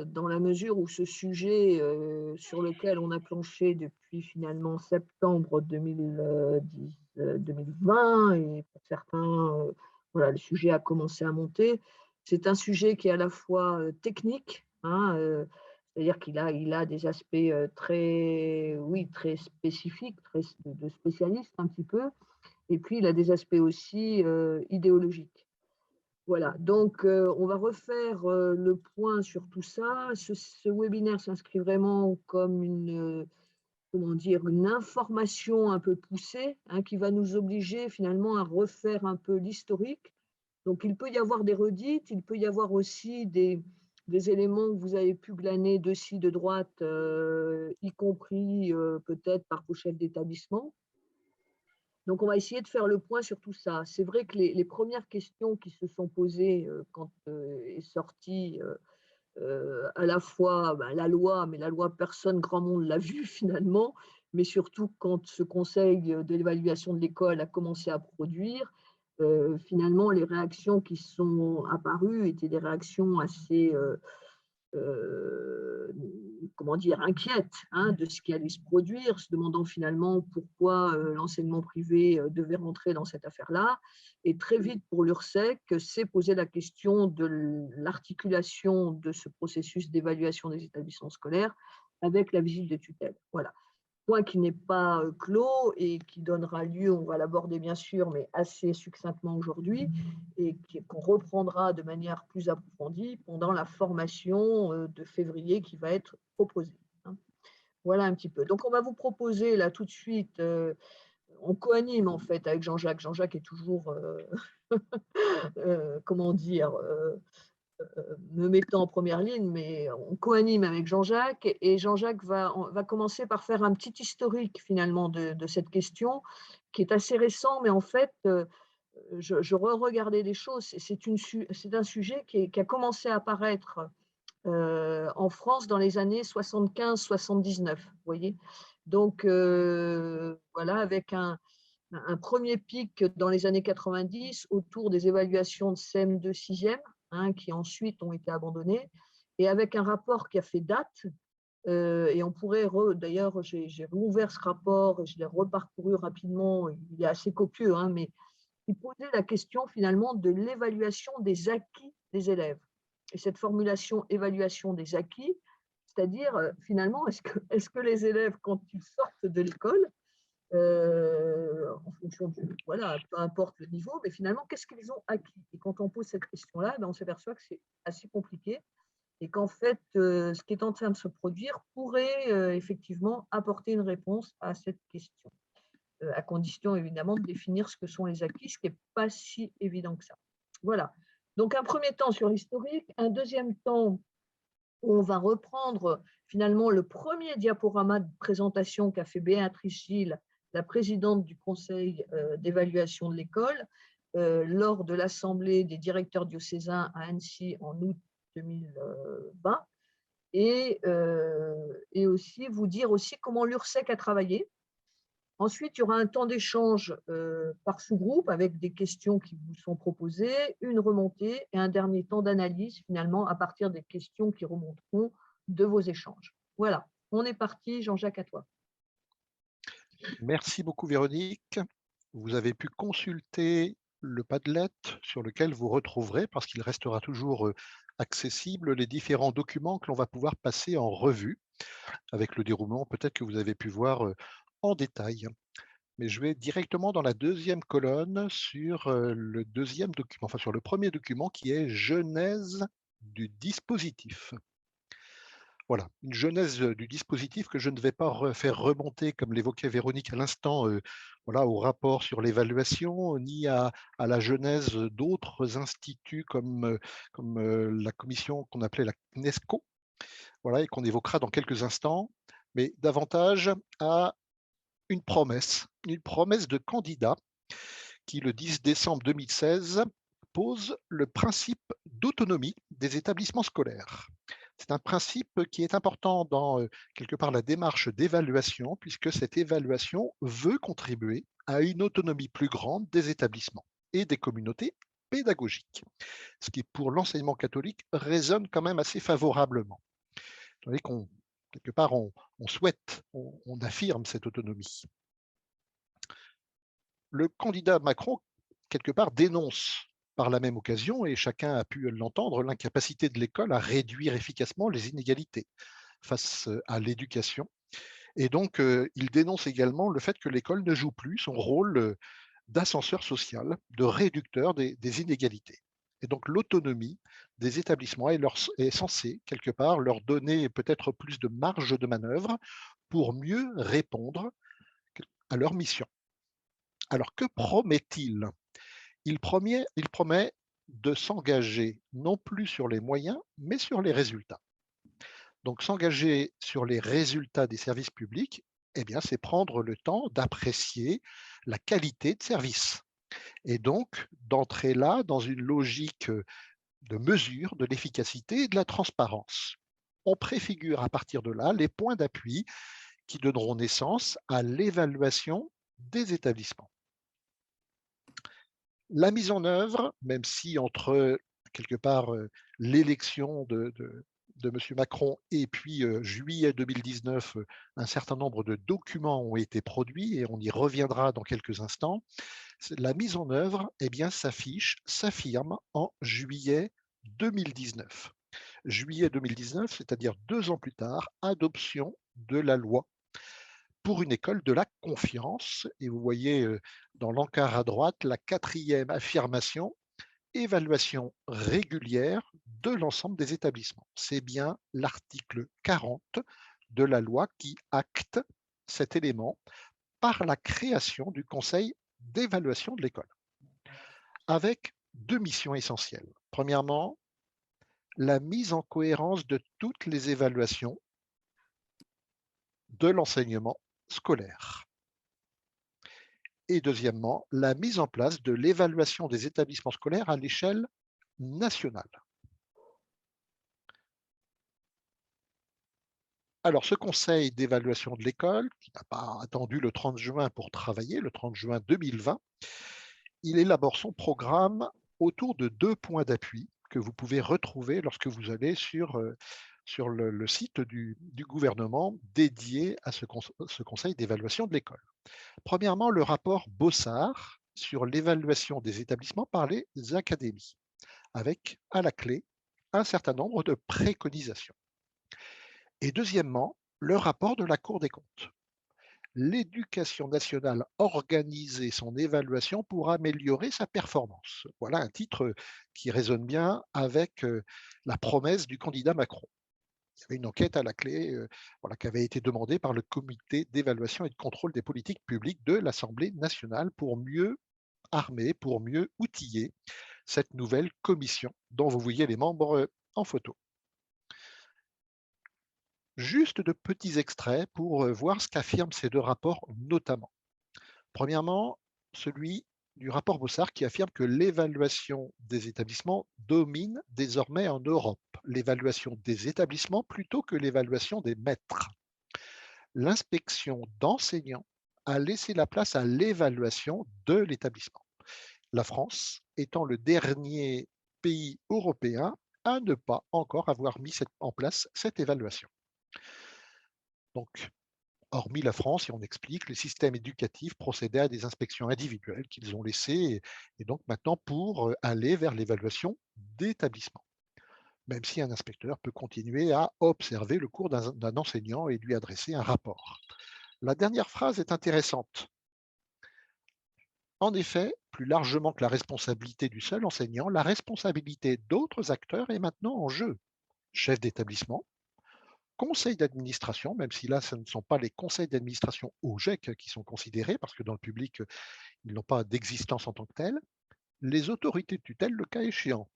dans la mesure où ce sujet, sur lequel on a planché depuis finalement septembre 2020 et pour certains, voilà, le sujet a commencé à monter. C'est un sujet qui est à la fois, technique, hein, c'est-à-dire qu'il a des aspects, très oui, très spécifiques, très de spécialistes un petit peu et puis il a des aspects aussi, idéologiques. Voilà, donc on va refaire, le point sur tout ça. Ce webinaire s'inscrit vraiment comme une, comment dire? Une information un peu poussée, hein, qui va nous obliger finalement à refaire un peu l'historique. Donc il peut y avoir des redites, il peut y avoir aussi des éléments que vous avez pu glaner de ci, de droite, y compris, peut-être par vos chefs d'établissement. Donc, on va essayer de faire le point sur tout ça. C'est vrai que les premières questions qui se sont posées quand est sortie à la fois ben, la loi, mais la loi, personne, grand monde l'a vue finalement, mais surtout quand ce conseil de l'évaluation de l'école a commencé à produire, finalement, les réactions qui sont apparues étaient des réactions assez euh, comment dire, inquiète hein, de ce qui allait se produire, se demandant finalement pourquoi l'enseignement privé devait rentrer dans cette affaire-là. Et très vite, pour l'URSSEC, s'est posé la question de l'articulation de ce processus d'évaluation des établissements scolaires avec la visite de tutelle. Voilà. Point qui n'est pas clos et qui donnera lieu, on va l'aborder bien sûr, mais assez succinctement aujourd'hui, et qu'on reprendra de manière plus approfondie pendant la formation de février qui va être proposée. Hein. Voilà un petit peu. Donc on va vous proposer là tout de suite, on coanime en fait avec Jean-Jacques. Jean-Jacques est toujours, comment dire, me mettant en première ligne, mais on coanime avec Jean-Jacques et Jean-Jacques va commencer par faire un petit historique finalement de cette question qui est assez récent, mais en fait, je re-regardais les choses. C'est un sujet qui a commencé à apparaître en France dans les années 75-79, vous voyez. Donc voilà, avec un premier pic dans les années 90 autour des évaluations de CM2 6e, hein, qui ensuite ont été abandonnées, et avec un rapport qui a fait date. Et on pourrait, d'ailleurs, j'ai rouvert ce rapport, je l'ai reparcouru rapidement, il est assez copieux, hein, mais il posait la question finalement de l'évaluation des acquis des élèves. Et cette formulation évaluation des acquis, c'est-à-dire finalement, est-ce que les élèves, quand ils sortent de l'école, en fonction du, voilà, peu importe le niveau, mais finalement, qu'est-ce qu'ils ont acquis? Et quand on pose cette question-là, ben, on s'aperçoit que c'est assez compliqué et qu'en fait, ce qui est en train de se produire pourrait effectivement apporter une réponse à cette question, à condition évidemment de définir ce que sont les acquis, ce qui n'est pas si évident que ça. Voilà. Donc un premier temps sur l'historique, un deuxième temps où on va reprendre finalement le premier diaporama de présentation qu'a fait Béatrice Gilles, la présidente du conseil d'évaluation de l'école, lors de l'Assemblée des directeurs diocésains à Annecy en août 2020, et aussi vous dire aussi comment l'URSSEC a travaillé. Ensuite, il y aura un temps d'échange par sous-groupe avec des questions qui vous sont proposées, une remontée et un dernier temps d'analyse finalement à partir des questions qui remonteront de vos échanges. Voilà, on est parti. Jean-Jacques, à toi. Merci beaucoup Véronique. Vous avez pu consulter le Padlet sur lequel vous retrouverez, parce qu'il restera toujours accessible, les différents documents que l'on va pouvoir passer en revue avec le déroulement peut-être que vous avez pu voir en détail. Mais je vais directement dans la deuxième colonne sur le deuxième document, enfin sur le premier document qui est genèse du dispositif. Voilà, une genèse du dispositif que je ne vais pas faire remonter, comme l'évoquait Véronique à l'instant, voilà, au rapport sur l'évaluation, ni à la genèse d'autres instituts comme la commission qu'on appelait la CNESCO, voilà, et qu'on évoquera dans quelques instants, mais davantage à une promesse de candidat qui, le 10 décembre 2016, pose le principe d'autonomie des établissements scolaires. C'est un principe qui est important dans, quelque part, la démarche d'évaluation, puisque cette évaluation veut contribuer à une autonomie plus grande des établissements et des communautés pédagogiques, ce qui, pour l'enseignement catholique, résonne quand même assez favorablement. voyez qu'on quelque part, on souhaite, on affirme cette autonomie. Le candidat Macron, quelque part, dénonce par la même occasion, et chacun a pu l'entendre, l'incapacité de l'école à réduire efficacement les inégalités face à l'éducation. Et donc, il dénonce également le fait que l'école ne joue plus son rôle d'ascenseur social, de réducteur des inégalités. Et donc, l'autonomie des établissements est censée, quelque part, leur donner peut-être plus de marge de manœuvre pour mieux répondre à leur mission. Alors, que promet-il? Il promet de s'engager non plus sur les moyens, mais sur les résultats. Donc s'engager sur les résultats des services publics, eh bien, c'est prendre le temps d'apprécier la qualité de service et donc d'entrer là dans une logique de mesure de l'efficacité et de la transparence. On préfigure à partir de là les points d'appui qui donneront naissance à l'évaluation des établissements. La mise en œuvre, même si entre quelque part l'élection de M. Macron et puis juillet 2019, un certain nombre de documents ont été produits et on y reviendra dans quelques instants. La mise en œuvre, eh bien, s'affirme en juillet 2019. Juillet 2019, c'est-à-dire 2 ans plus tard, adoption de la loi pour une école de la confiance. Et vous voyez dans l'encart à droite la 4e affirmation, évaluation régulière de l'ensemble des établissements. C'est bien l'article 40 de la loi qui acte cet élément par la création du conseil d'évaluation de l'école, avec 2 missions essentielles. Premièrement, la mise en cohérence de toutes les évaluations de l'enseignement scolaire. Et deuxièmement, la mise en place de l'évaluation des établissements scolaires à l'échelle nationale. Alors, ce conseil d'évaluation de l'école, qui n'a pas attendu le 30 juin pour travailler, le 30 juin 2020, il élabore son programme autour de 2 points d'appui que vous pouvez retrouver lorsque vous allez sur le site du gouvernement dédié à ce conseil d'évaluation de l'école. Premièrement, le rapport Bossard sur l'évaluation des établissements par les académies, avec à la clé un certain nombre de préconisations. Et deuxièmement, le rapport de la Cour des comptes. L'éducation nationale organiser son évaluation pour améliorer sa performance. Voilà un titre qui résonne bien avec la promesse du candidat Macron. Il y avait une enquête à la clé voilà, qui avait été demandée par le comité d'évaluation et de contrôle des politiques publiques de l'Assemblée nationale pour mieux armer, pour mieux outiller cette nouvelle commission dont vous voyez les membres en photo. Juste de petits extraits pour voir ce qu'affirment ces 2 rapports notamment. Premièrement, celui du rapport Bossard qui affirme que l'évaluation des établissements domine désormais en Europe, l'évaluation des établissements plutôt que l'évaluation des maîtres. L'inspection d'enseignants a laissé la place à l'évaluation de l'établissement. La France étant le dernier pays européen à ne pas encore avoir mis en place cette évaluation. Donc, hormis la France, et on explique, les systèmes éducatifs procédaient à des inspections individuelles qu'ils ont laissées, et donc maintenant pour aller vers l'évaluation d'établissement. Même si un inspecteur peut continuer à observer le cours d'un enseignant et lui adresser un rapport. La dernière phrase est intéressante. En effet, plus largement que la responsabilité du seul enseignant, la responsabilité d'autres acteurs est maintenant en jeu. Chef d'établissement, conseil d'administration, même si là, ce ne sont pas les conseils d'administration au GEC qui sont considérés, parce que dans le public, ils n'ont pas d'existence en tant que tels, les autorités de tutelle, le cas échéant,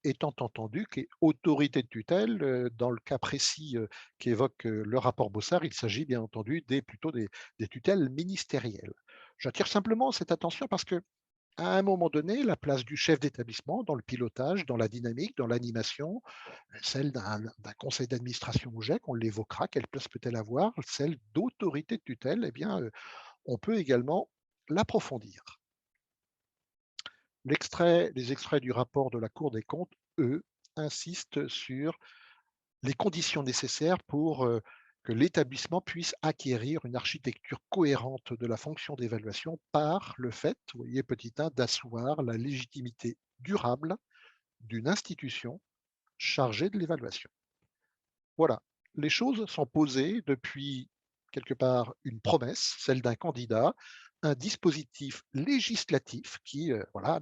étant entendu qu'autorité de tutelle, dans le cas précis qu'évoque le rapport Bossard, il s'agit bien entendu plutôt des tutelles ministérielles. J'attire simplement cette attention parce que à un moment donné, la place du chef d'établissement dans le pilotage, dans la dynamique, dans l'animation, celle d'un conseil d'administration au GEC, on l'évoquera, quelle place peut-elle avoir? Celle d'autorité de tutelle, eh bien, on peut également l'approfondir. Les extraits du rapport de la Cour des comptes, eux, insistent sur les conditions nécessaires pour que l'établissement puisse acquérir une architecture cohérente de la fonction d'évaluation par le fait, vous voyez, petit 1, d'asseoir la légitimité durable d'une institution chargée de l'évaluation. Voilà, les choses sont posées depuis quelque part une promesse, celle d'un candidat, un dispositif législatif qui, voilà,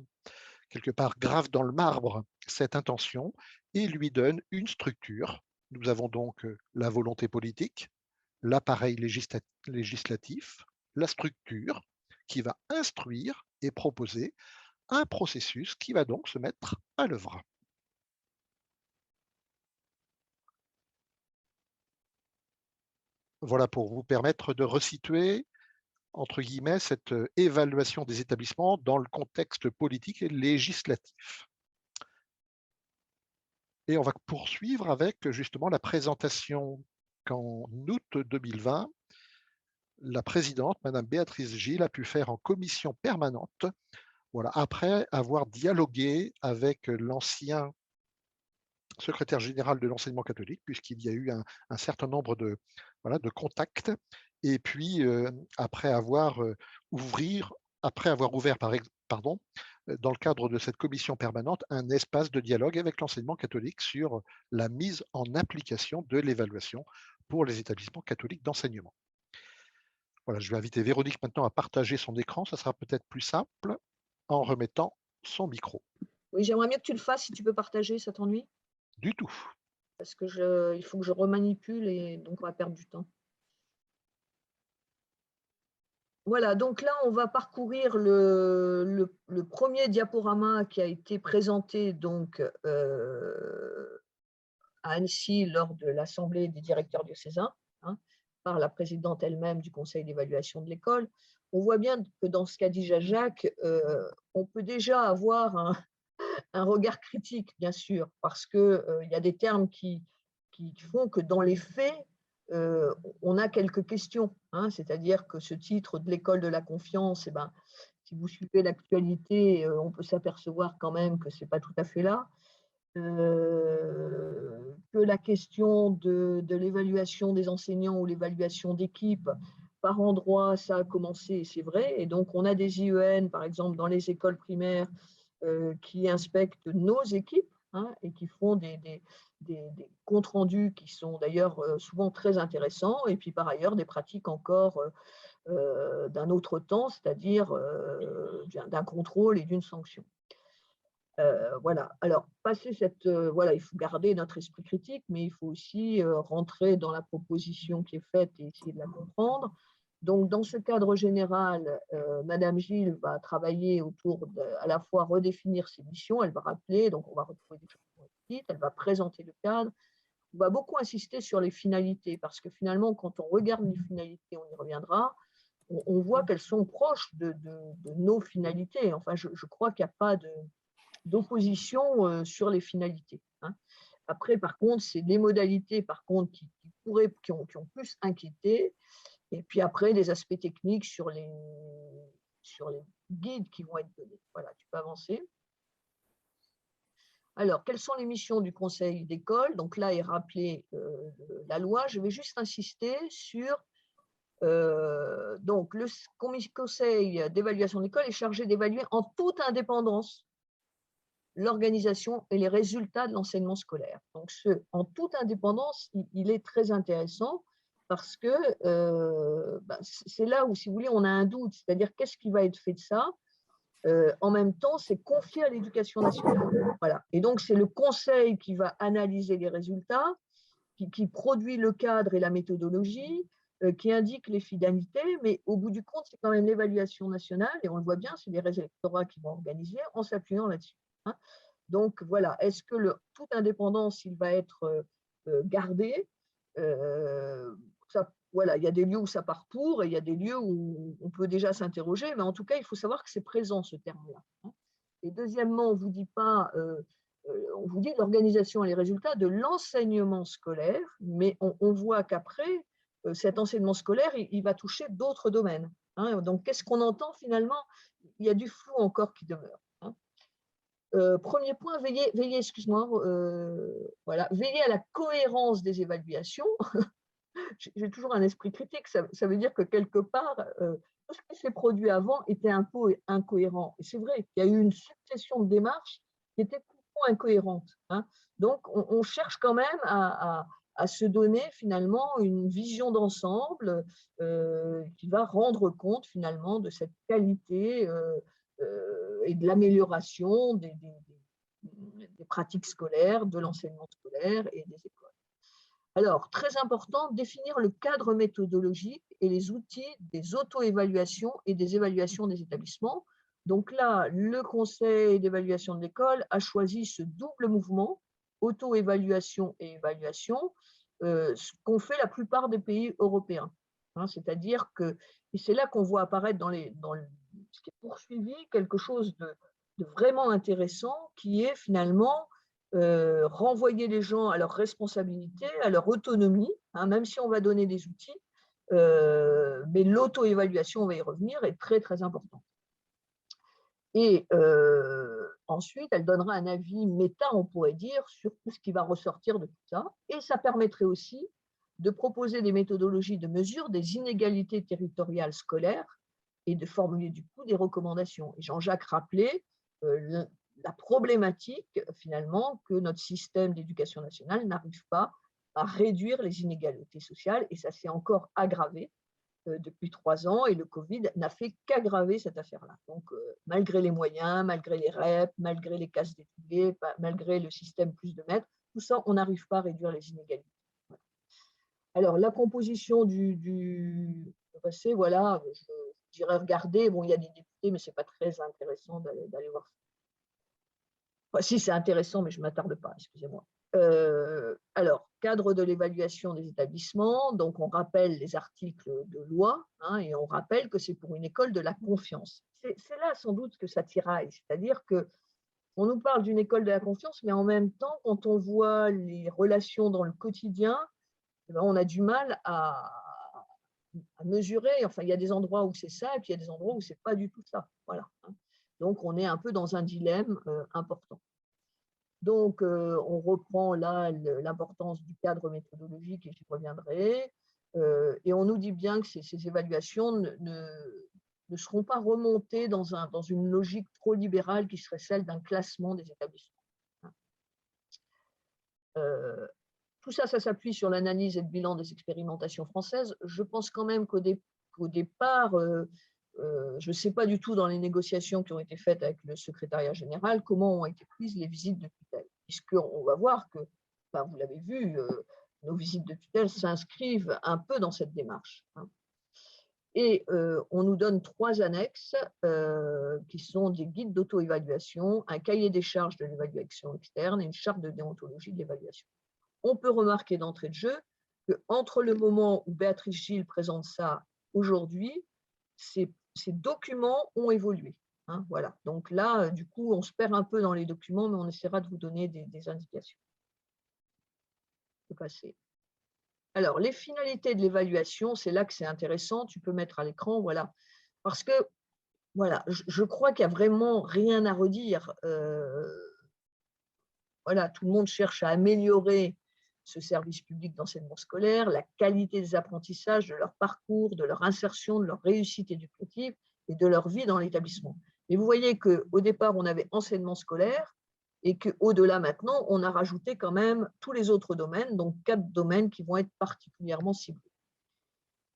quelque part grave dans le marbre cette intention et lui donne une structure. Nous avons donc la volonté politique, l'appareil législatif, la structure qui va instruire et proposer un processus qui va donc se mettre à l'œuvre. Voilà pour vous permettre de resituer, entre guillemets, cette évaluation des établissements dans le contexte politique et législatif. Et on va poursuivre avec justement la présentation qu'en août 2020, la présidente, Madame Béatrice Gilles, a pu faire en commission permanente, voilà, après avoir dialogué avec l'ancien secrétaire général de l'enseignement catholique, puisqu'il y a eu un certain nombre de, voilà, de contacts, et puis après avoir ouvert, pardon, dans le cadre de cette commission permanente, un espace de dialogue avec l'enseignement catholique sur la mise en application de l'évaluation pour les établissements catholiques d'enseignement. Voilà, je vais inviter Véronique maintenant à partager son écran, ça sera peut-être plus simple en remettant son micro. Oui, j'aimerais mieux que tu le fasses si tu peux partager, ça t'ennuie? Du tout. Parce que il faut que je remanipule et donc on va perdre du temps. Voilà, donc là, on va parcourir le premier diaporama qui a été présenté donc à Annecy lors de l'Assemblée des directeurs diocésains, hein, par la présidente elle-même du conseil d'évaluation de l'école. On voit bien que dans ce qu'a dit Jacques, on peut déjà avoir un regard critique, bien sûr, parce qu'il y a des termes qui font que dans les faits, on a quelques questions, hein, c'est-à-dire que ce titre de l'école de la confiance, eh ben, si vous suivez l'actualité, on peut s'apercevoir quand même que ce n'est pas tout à fait là. Que la question de l'évaluation des enseignants ou l'évaluation d'équipe, par endroits, ça a commencé, c'est vrai. Et donc, on a des IEN, par exemple, dans les écoles primaires, qui inspectent nos équipes, hein, et qui font des comptes rendus qui sont d'ailleurs souvent très intéressants. Et puis, par ailleurs, des pratiques encore d'un autre temps, c'est-à-dire d'un contrôle et d'une sanction. Voilà. Alors, passer cette, voilà, il faut garder notre esprit critique, mais il faut aussi rentrer dans la proposition qui est faite et essayer de la comprendre. Donc, dans ce cadre général, Madame Gilles va travailler autour à la fois redéfinir ses missions, elle va rappeler, donc on va retrouver des choses qui ont été dites, elle va présenter le cadre. On va beaucoup insister sur les finalités, parce que finalement, quand on regarde les finalités, on y reviendra, on voit qu'elles sont proches de nos finalités. Enfin, je crois qu'il n'y a pas d'opposition sur les finalités, hein. Après, par contre, c'est les modalités par contre, qui ont plus inquiété. Et puis après, des aspects techniques sur les guides qui vont être donnés. Voilà, tu peux avancer. Alors, quelles sont les missions du conseil d'école? Donc là est rappelée la loi. Je vais juste insister sur donc le conseil d'évaluation de l'école est chargé d'évaluer en toute indépendance l'organisation et les résultats de l'enseignement scolaire. Donc, en toute indépendance, il est très intéressant parce que c'est là où, si vous voulez, on a un doute, c'est-à-dire qu'est-ce qui va être fait de ça. En même temps, c'est confié à l'éducation nationale. Voilà. Et donc, c'est le conseil qui va analyser les résultats, qui produit le cadre et la méthodologie, qui indique les finalités, mais au bout du compte, c'est quand même l'évaluation nationale, et on le voit bien, c'est les rectorats qui vont organiser en s'appuyant là-dessus, hein. Donc voilà, est-ce que toute indépendance, il va être gardé? Voilà, il y a des lieux où ça part pour, et il y a des lieux où on peut déjà s'interroger, mais en tout cas, il faut savoir que c'est présent, ce terme-là, hein. Et deuxièmement, on vous dit l'organisation et les résultats de l'enseignement scolaire, mais on voit qu'après, cet enseignement scolaire, il va toucher d'autres domaines, hein. Donc, qu'est-ce qu'on entend finalement? Il y a du flou encore qui demeure, hein. Premier point, excuse-moi, voilà, veiller à la cohérence des évaluations. J'ai toujours un esprit critique, ça veut dire que quelque part, tout ce qui s'est produit avant était un peu incohérent. Et c'est vrai, il y a eu une succession de démarches qui étaient complètement incohérentes, hein. Donc on cherche quand même à se donner finalement une vision d'ensemble, qui va rendre compte finalement de cette qualité, et de l'amélioration des pratiques scolaires, de l'enseignement scolaire et des écoles. Alors, très important, définir le cadre méthodologique et les outils des auto-évaluations et des évaluations des établissements. Donc là, le conseil d'évaluation de l'école a choisi ce double mouvement, auto-évaluation et évaluation, ce qu'ont fait la plupart des pays européens, hein. C'est-à-dire que, et c'est là qu'on voit apparaître ce qui est poursuivi, quelque chose de vraiment intéressant, qui est finalement renvoyer les gens à leur responsabilité, à leur autonomie, hein, même si on va donner des outils, mais l'auto-évaluation, on va y revenir, est très, très importante. Et ensuite, elle donnera un avis méta, on pourrait dire, sur tout ce qui va ressortir de tout ça. Et ça permettrait aussi de proposer des méthodologies de mesure des inégalités territoriales scolaires et de formuler du coup des recommandations. Et Jean-Jacques rappelait la problématique finalement que notre système d'éducation nationale n'arrive pas à réduire les inégalités sociales, et ça s'est encore aggravé depuis 3 ans, et le Covid n'a fait qu'aggraver cette affaire-là. Donc, malgré les moyens, malgré les REP, malgré les cases d'étudiés, malgré le système plus de maîtres, tout ça, on n'arrive pas à réduire les inégalités. Voilà. Alors, la composition du passé, voilà, je dirais regarder. Bon, il y a des députés, mais ce n'est pas très intéressant d'aller voir. Enfin, si, c'est intéressant, mais je ne m'attarde pas, excusez-moi. Alors, cadre de l'évaluation des établissements, donc on rappelle les articles de loi, hein, et on rappelle que c'est pour une école de la confiance. C'est là sans doute que ça tiraille, c'est-à-dire qu'on nous parle d'une école de la confiance, mais en même temps, quand on voit les relations dans le quotidien, eh ben, on a du mal à mesurer. Enfin, il y a des endroits où c'est ça, et puis il y a des endroits où c'est pas du tout ça. Voilà, hein. Donc, on est un peu dans un dilemme important. Donc, on reprend là l'importance du cadre méthodologique, et j'y reviendrai. Et on nous dit bien que ces évaluations ne seront pas remontées dans une logique trop libérale qui serait celle d'un classement des établissements. Tout ça, ça s'appuie sur l'analyse et le bilan des expérimentations françaises. Je pense quand même qu'au départ, je ne sais pas du tout dans les négociations qui ont été faites avec le secrétariat général comment ont été prises les visites de tutelle, puisqu'on va voir que, enfin, vous l'avez vu, nos visites de tutelle s'inscrivent un peu dans cette démarche, hein. Et on nous donne 3 annexes qui sont des guides d'auto-évaluation, un cahier des charges de l'évaluation externe et une charte de déontologie de l'évaluation. On peut remarquer d'entrée de jeu qu'entre le moment où Béatrice Gilles présente ça aujourd'hui, ces documents ont évolué, hein, voilà. Donc là, du coup, on se perd un peu dans les documents, mais on essaiera de vous donner des indications. Je peux passer. Alors, les finalités de l'évaluation, c'est là que c'est intéressant. Tu peux mettre à l'écran, voilà. Parce que, voilà, je crois qu'il n'y a vraiment rien à redire. Voilà, tout le monde cherche à améliorer ce service public d'enseignement scolaire, la qualité des apprentissages, de leur parcours, de leur insertion, de leur réussite éducative et de leur vie dans l'établissement. Et vous voyez qu'au départ, on avait enseignement scolaire, et qu'au-delà maintenant, on a rajouté quand même tous les autres domaines, donc 4 domaines qui vont être particulièrement ciblés.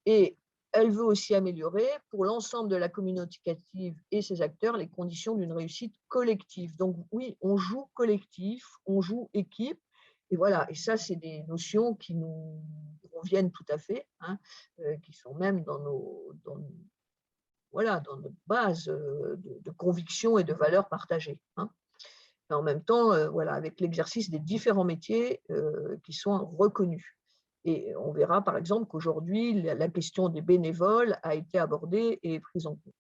Et elle veut aussi améliorer pour l'ensemble de la communauté éducative et ses acteurs les conditions d'une réussite collective. Donc oui, on joue collectif, on joue équipe, et voilà. Et ça, c'est des notions qui nous reviennent tout à fait, hein, qui sont même voilà, dans notre base de conviction et de valeurs partagées, hein. Et en même temps, voilà, avec l'exercice des différents métiers qui sont reconnus. Et on verra par exemple qu'aujourd'hui, la question des bénévoles a été abordée et prise en compte.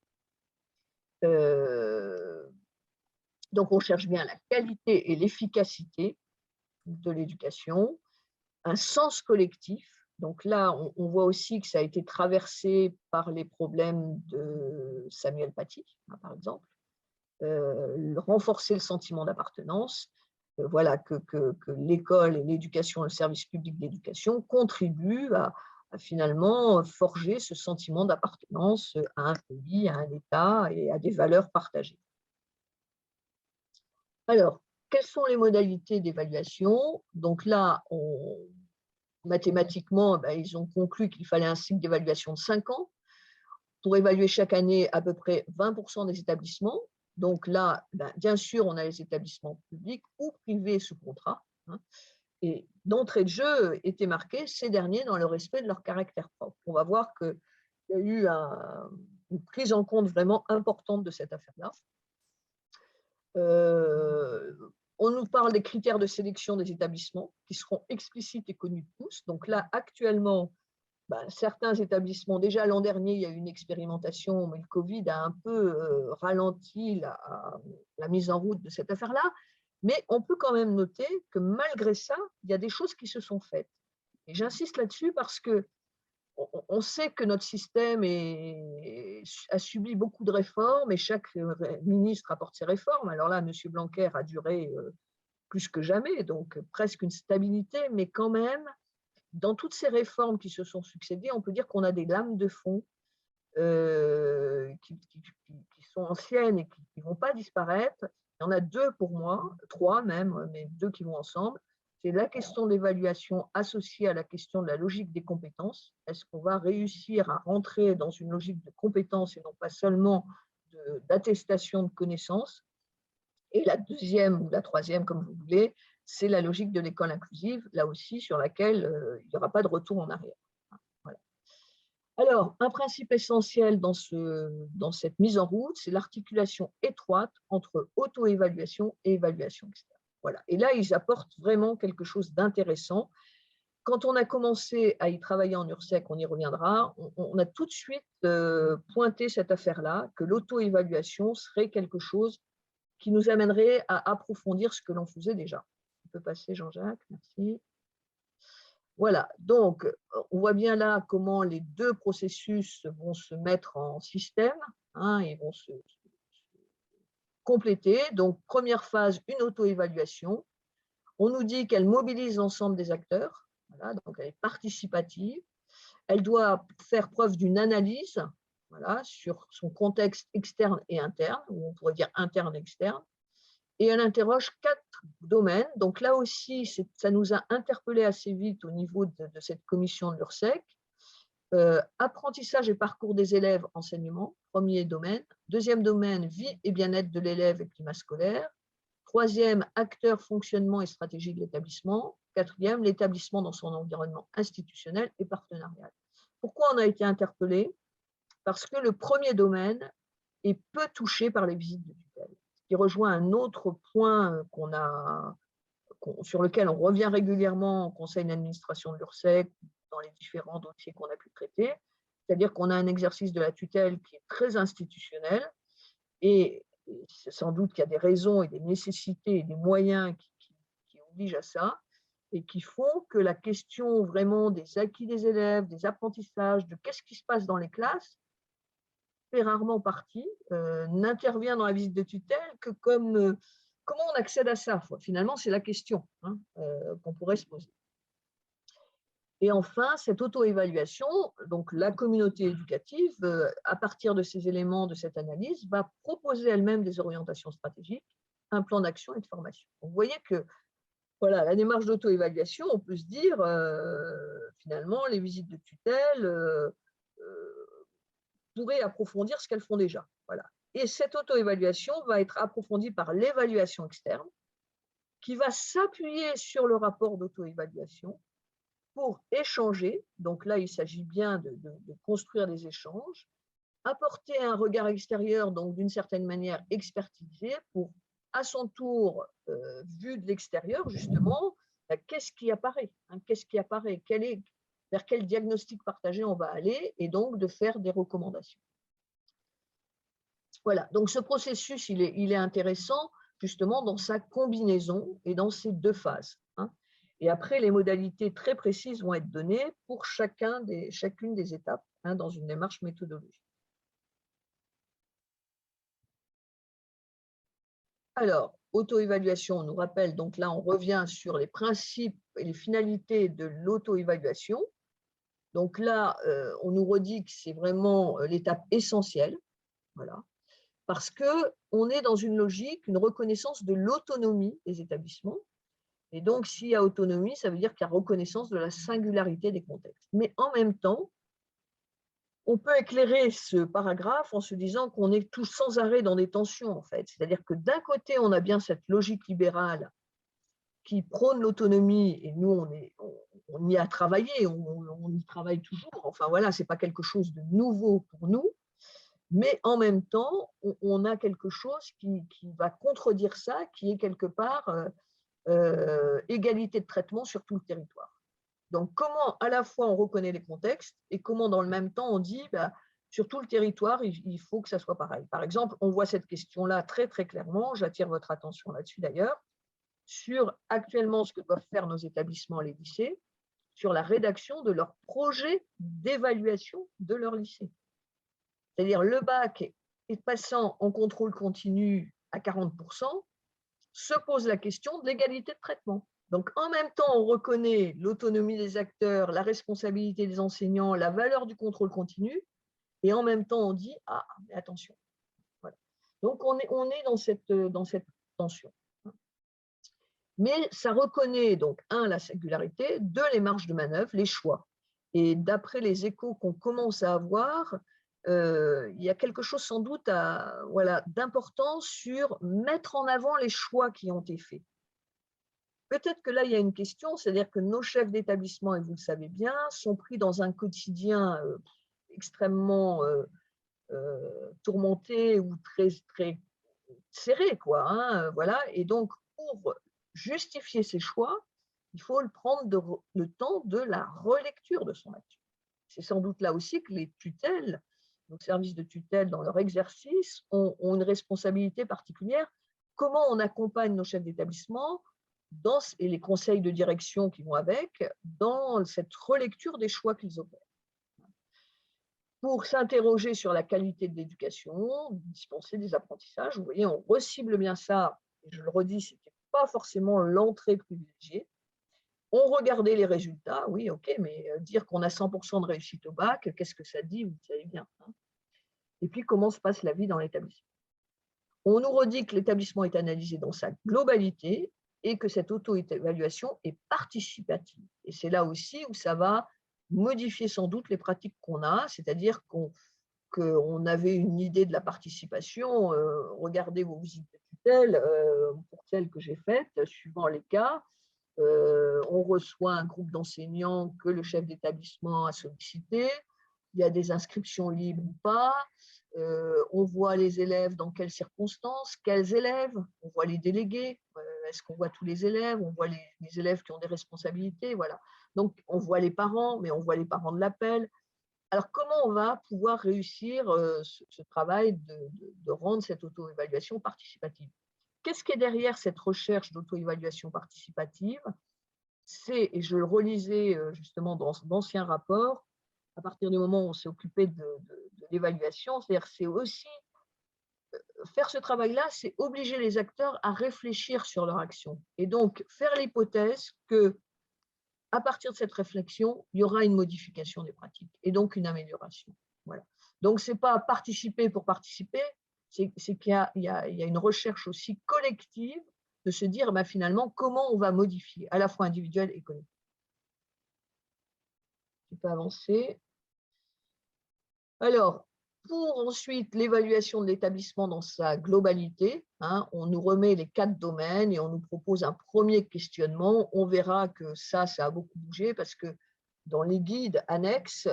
Donc, on cherche bien la qualité et l'efficacité de l'éducation, un sens collectif. Donc là, on voit aussi que ça a été traversé par les problèmes de Samuel Paty, par exemple. renforcer le sentiment d'appartenance. Voilà, que l'école et l'éducation, le service public d'éducation contribuent à finalement forger ce sentiment d'appartenance à un pays, à un État et à des valeurs partagées. Alors, quelles sont les modalités d'évaluation? Donc là, mathématiquement, ben, ils ont conclu qu'il fallait un cycle d'évaluation de 5 ans pour évaluer chaque année à peu près 20% des établissements. Donc là, ben, bien sûr, on a les établissements publics ou privés sous contrat, hein, et d'entrée de jeu était marqué ces derniers dans le respect de leur caractère propre. On va voir qu'il y a eu une prise en compte vraiment importante de cette affaire-là. On nous parle des critères de sélection des établissements qui seront explicites et connus de tous. Donc là, actuellement, ben, certains établissements, déjà l'an dernier, il y a eu une expérimentation, mais le Covid a un peu ralenti la mise en route de cette affaire-là. Mais on peut quand même noter que malgré ça, il y a des choses qui se sont faites. Et j'insiste là-dessus parce que on sait que notre système a subi beaucoup de réformes et chaque ministre apporte ses réformes. Alors là, M. Blanquer a duré plus que jamais, donc presque une stabilité, mais quand même, dans toutes ces réformes qui se sont succédées, on peut dire qu'on a des lames de fond qui sont anciennes et qui ne vont pas disparaître. Il y en a deux pour moi, trois même, mais deux qui vont ensemble. C'est la question de l'évaluation associée à la question de la logique des compétences. Est-ce qu'on va réussir à rentrer dans une logique de compétences et non pas seulement d'attestation de connaissances? Et la deuxième ou la troisième, comme vous voulez, c'est la logique de l'école inclusive, là aussi sur laquelle il n'y aura pas de retour en arrière. Voilà. Alors, un principe essentiel dans cette mise en route, c'est l'articulation étroite entre auto-évaluation et évaluation externe. Voilà. Et là, ils apportent vraiment quelque chose d'intéressant. Quand on a commencé à y travailler en URSEC, on y reviendra, on a tout de suite pointé cette affaire-là, que l'auto-évaluation serait quelque chose qui nous amènerait à approfondir ce que l'on faisait déjà. On peut passer, Jean-Jacques, merci. Voilà, donc on voit bien là comment les deux processus vont se mettre en système, hein, et vont se compléter. Donc, première phase, une auto-évaluation. On nous dit qu'elle mobilise l'ensemble des acteurs, voilà, donc elle est participative. Elle doit faire preuve d'une analyse, voilà, sur son contexte externe et interne, ou on pourrait dire interne et externe. Et elle interroge 4 domaines. Donc là aussi, ça nous a interpellés assez vite au niveau de cette commission de l'URSEC. Apprentissage et parcours des élèves, enseignement, premier domaine. Deuxième domaine, vie et bien-être de l'élève et climat scolaire. Troisième, acteur, fonctionnement et stratégie de l'établissement. Quatrième, l'établissement dans son environnement institutionnel et partenarial. Pourquoi on a été interpellé? Parce que le premier domaine est peu touché par les visites de tutelle, qui rejoint un autre point sur lequel on revient régulièrement au conseil d'administration de l'URSEC, dans les différents dossiers qu'on a pu traiter, c'est-à-dire qu'on a un exercice de la tutelle qui est très institutionnel, et sans doute qu'il y a des raisons et des nécessités et des moyens qui obligent à ça, et qui font que la question vraiment des acquis des élèves, des apprentissages, de qu'est-ce qui se passe dans les classes, fait rarement partie, n'intervient dans la visite de tutelle que comme comment on accède à ça? Finalement, c'est la question, hein, qu'on pourrait se poser. Et enfin, cette auto-évaluation, donc la communauté éducative, à partir de ces éléments de cette analyse, va proposer elle-même des orientations stratégiques, un plan d'action et de formation. Donc, vous voyez que voilà, la démarche d'auto-évaluation, on peut se dire, finalement, les visites de tutelle pourraient approfondir ce qu'elles font déjà. Voilà. Et cette auto-évaluation va être approfondie par l'évaluation externe, qui va s'appuyer sur le rapport d'auto-évaluation pour échanger. Donc là, il s'agit bien de construire des échanges, apporter un regard extérieur, donc d'une certaine manière expertisé, pour, à son tour, vu de l'extérieur, justement, qu'est-ce qui apparaît, hein, qu'est-ce qui apparaît, vers quel diagnostic partagé on va aller, et donc de faire des recommandations. Voilà, donc ce processus, il est intéressant justement dans sa combinaison et dans ces deux phases, hein. Et après, les modalités très précises vont être données pour chacune des étapes, hein, dans une démarche méthodologique. Alors, auto-évaluation, on nous rappelle, donc là, on revient sur les principes et les finalités de l'auto-évaluation. Donc là, on nous redit que c'est vraiment l'étape essentielle, voilà, parce qu'on est dans une logique, une reconnaissance de l'autonomie des établissements. Et donc, s'il y a autonomie, ça veut dire qu'il y a reconnaissance de la singularité des contextes. Mais en même temps, on peut éclairer ce paragraphe en se disant qu'on est tous sans arrêt dans des tensions, en fait. C'est-à-dire que d'un côté, on a bien cette logique libérale qui prône l'autonomie, et nous, on y a travaillé, on y travaille toujours. Enfin voilà, ce n'est pas quelque chose de nouveau pour nous, mais en même temps, on a quelque chose qui va contredire ça, qui est quelque part égalité de traitement sur tout le territoire. Donc, comment à la fois on reconnaît les contextes et comment dans le même temps on dit bah, sur tout le territoire, il faut que ça soit pareil. Par exemple, on voit cette question-là très très clairement, j'attire votre attention là-dessus d'ailleurs, sur actuellement ce que doivent faire nos établissements, les lycées, sur la rédaction de leur projet d'évaluation de leur lycée. C'est-à-dire le bac est passant en contrôle continu à 40%, se pose la question de l'égalité de traitement. Donc, en même temps, on reconnaît l'autonomie des acteurs, la responsabilité des enseignants, la valeur du contrôle continu, et en même temps, on dit « Ah, mais attention ». Voilà. Donc, on est dans cette tension. Mais ça reconnaît donc, la singularité, deux, les marges de manœuvre, les choix. Et d'après les échos qu'on commence à avoir, il y a quelque chose sans doute d'important sur mettre en avant les choix qui ont été faits. Peut-être que là, il y a une question, c'est-à-dire que nos chefs d'établissement, et vous le savez bien, sont pris dans un quotidien extrêmement tourmenté ou très, très serré, quoi, hein, voilà. Et donc, pour justifier ces choix, il faut prendre le temps de la relecture de son action. C'est sans doute là aussi que les tutelles, nos services de tutelle dans leur exercice, ont une responsabilité particulière. Comment on accompagne nos chefs d'établissement et les conseils de direction qui vont avec, dans cette relecture des choix qu'ils opèrent. Pour s'interroger sur la qualité de l'éducation, dispenser des apprentissages, vous voyez, on recible bien ça, et je le redis, ce n'était pas forcément l'entrée privilégiée. On regardait les résultats, oui, ok, mais dire qu'on a 100% de réussite au bac, qu'est-ce que ça dit, vous le savez bien. Hein. Et puis, comment se passe la vie dans l'établissement. On nous redit que l'établissement est analysé dans sa globalité et que cette auto-évaluation est participative. Et c'est là aussi où ça va modifier sans doute les pratiques qu'on a, c'est-à-dire qu'on avait une idée de la participation. Regardez vos visites de tutelle, pour celles que j'ai faites, suivant les cas, on reçoit un groupe d'enseignants que le chef d'établissement a sollicité, il y a des inscriptions libres ou pas, on voit les élèves dans quelles circonstances, quels élèves, on voit les délégués, est-ce qu'on voit tous les élèves, on voit les élèves qui ont des responsabilités, voilà. Donc, on voit les parents, mais on voit les parents de l'appel. Alors, comment on va pouvoir réussir ce travail de rendre cette auto-évaluation participative? Qu'est-ce qui est derrière cette recherche d'auto-évaluation participative? C'est, et je le relisais justement dans d'anciens rapports, à partir du moment où on s'est occupé de l'évaluation, c'est-à-dire c'est aussi faire ce travail-là, c'est obliger les acteurs à réfléchir sur leur action. Et donc, faire l'hypothèse que, à partir de cette réflexion, il y aura une modification des pratiques et donc une amélioration. Voilà. Donc, ce n'est pas participer pour participer, c'est qu'il y a une recherche aussi collective de se dire finalement comment on va modifier, à la fois individuel et collectif. Tu peux avancer. Alors, pour ensuite l'évaluation de l'établissement dans sa globalité, on nous remet les 4 domaines et on nous propose un premier questionnement. On verra que ça a beaucoup bougé parce que dans les guides annexes,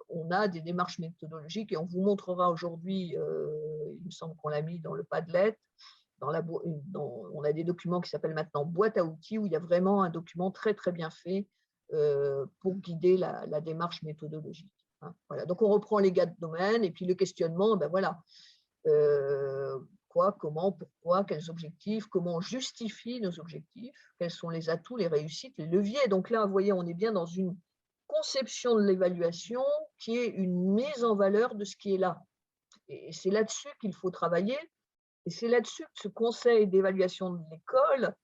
on a des démarches méthodologiques et on vous montrera aujourd'hui, il me semble qu'on l'a mis dans le Padlet, on a des documents qui s'appellent maintenant boîte à outils où il y a vraiment un document très très bien fait pour guider la démarche méthodologique. Voilà. Donc, on reprend les 4 domaines et puis le questionnement, voilà. Quoi, comment, pourquoi, quels objectifs, comment on justifie nos objectifs, quels sont les atouts, les réussites, les leviers. Donc là, vous voyez, on est bien dans une conception de l'évaluation qui est une mise en valeur de ce qui est là. Et c'est là-dessus qu'il faut travailler. Et c'est là-dessus que ce conseil d'évaluation de l'école,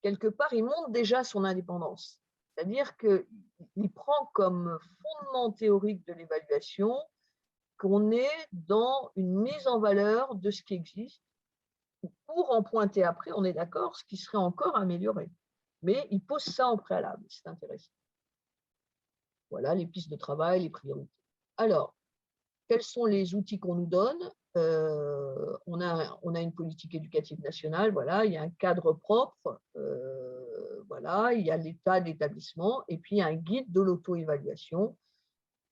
quelque part, il montre déjà son indépendance. C'est-à-dire qu'il prend comme fondement théorique de l'évaluation qu'on est dans une mise en valeur de ce qui existe pour en pointer après, on est d'accord, ce qui serait encore amélioré. Mais il pose ça en préalable, c'est intéressant. Voilà les pistes de travail, les priorités. Alors, quels sont les outils qu'on nous donne? On a une politique éducative nationale, voilà, il y a un cadre propre, voilà, il y a l'état de l'établissement, et puis il y a un guide de l'auto-évaluation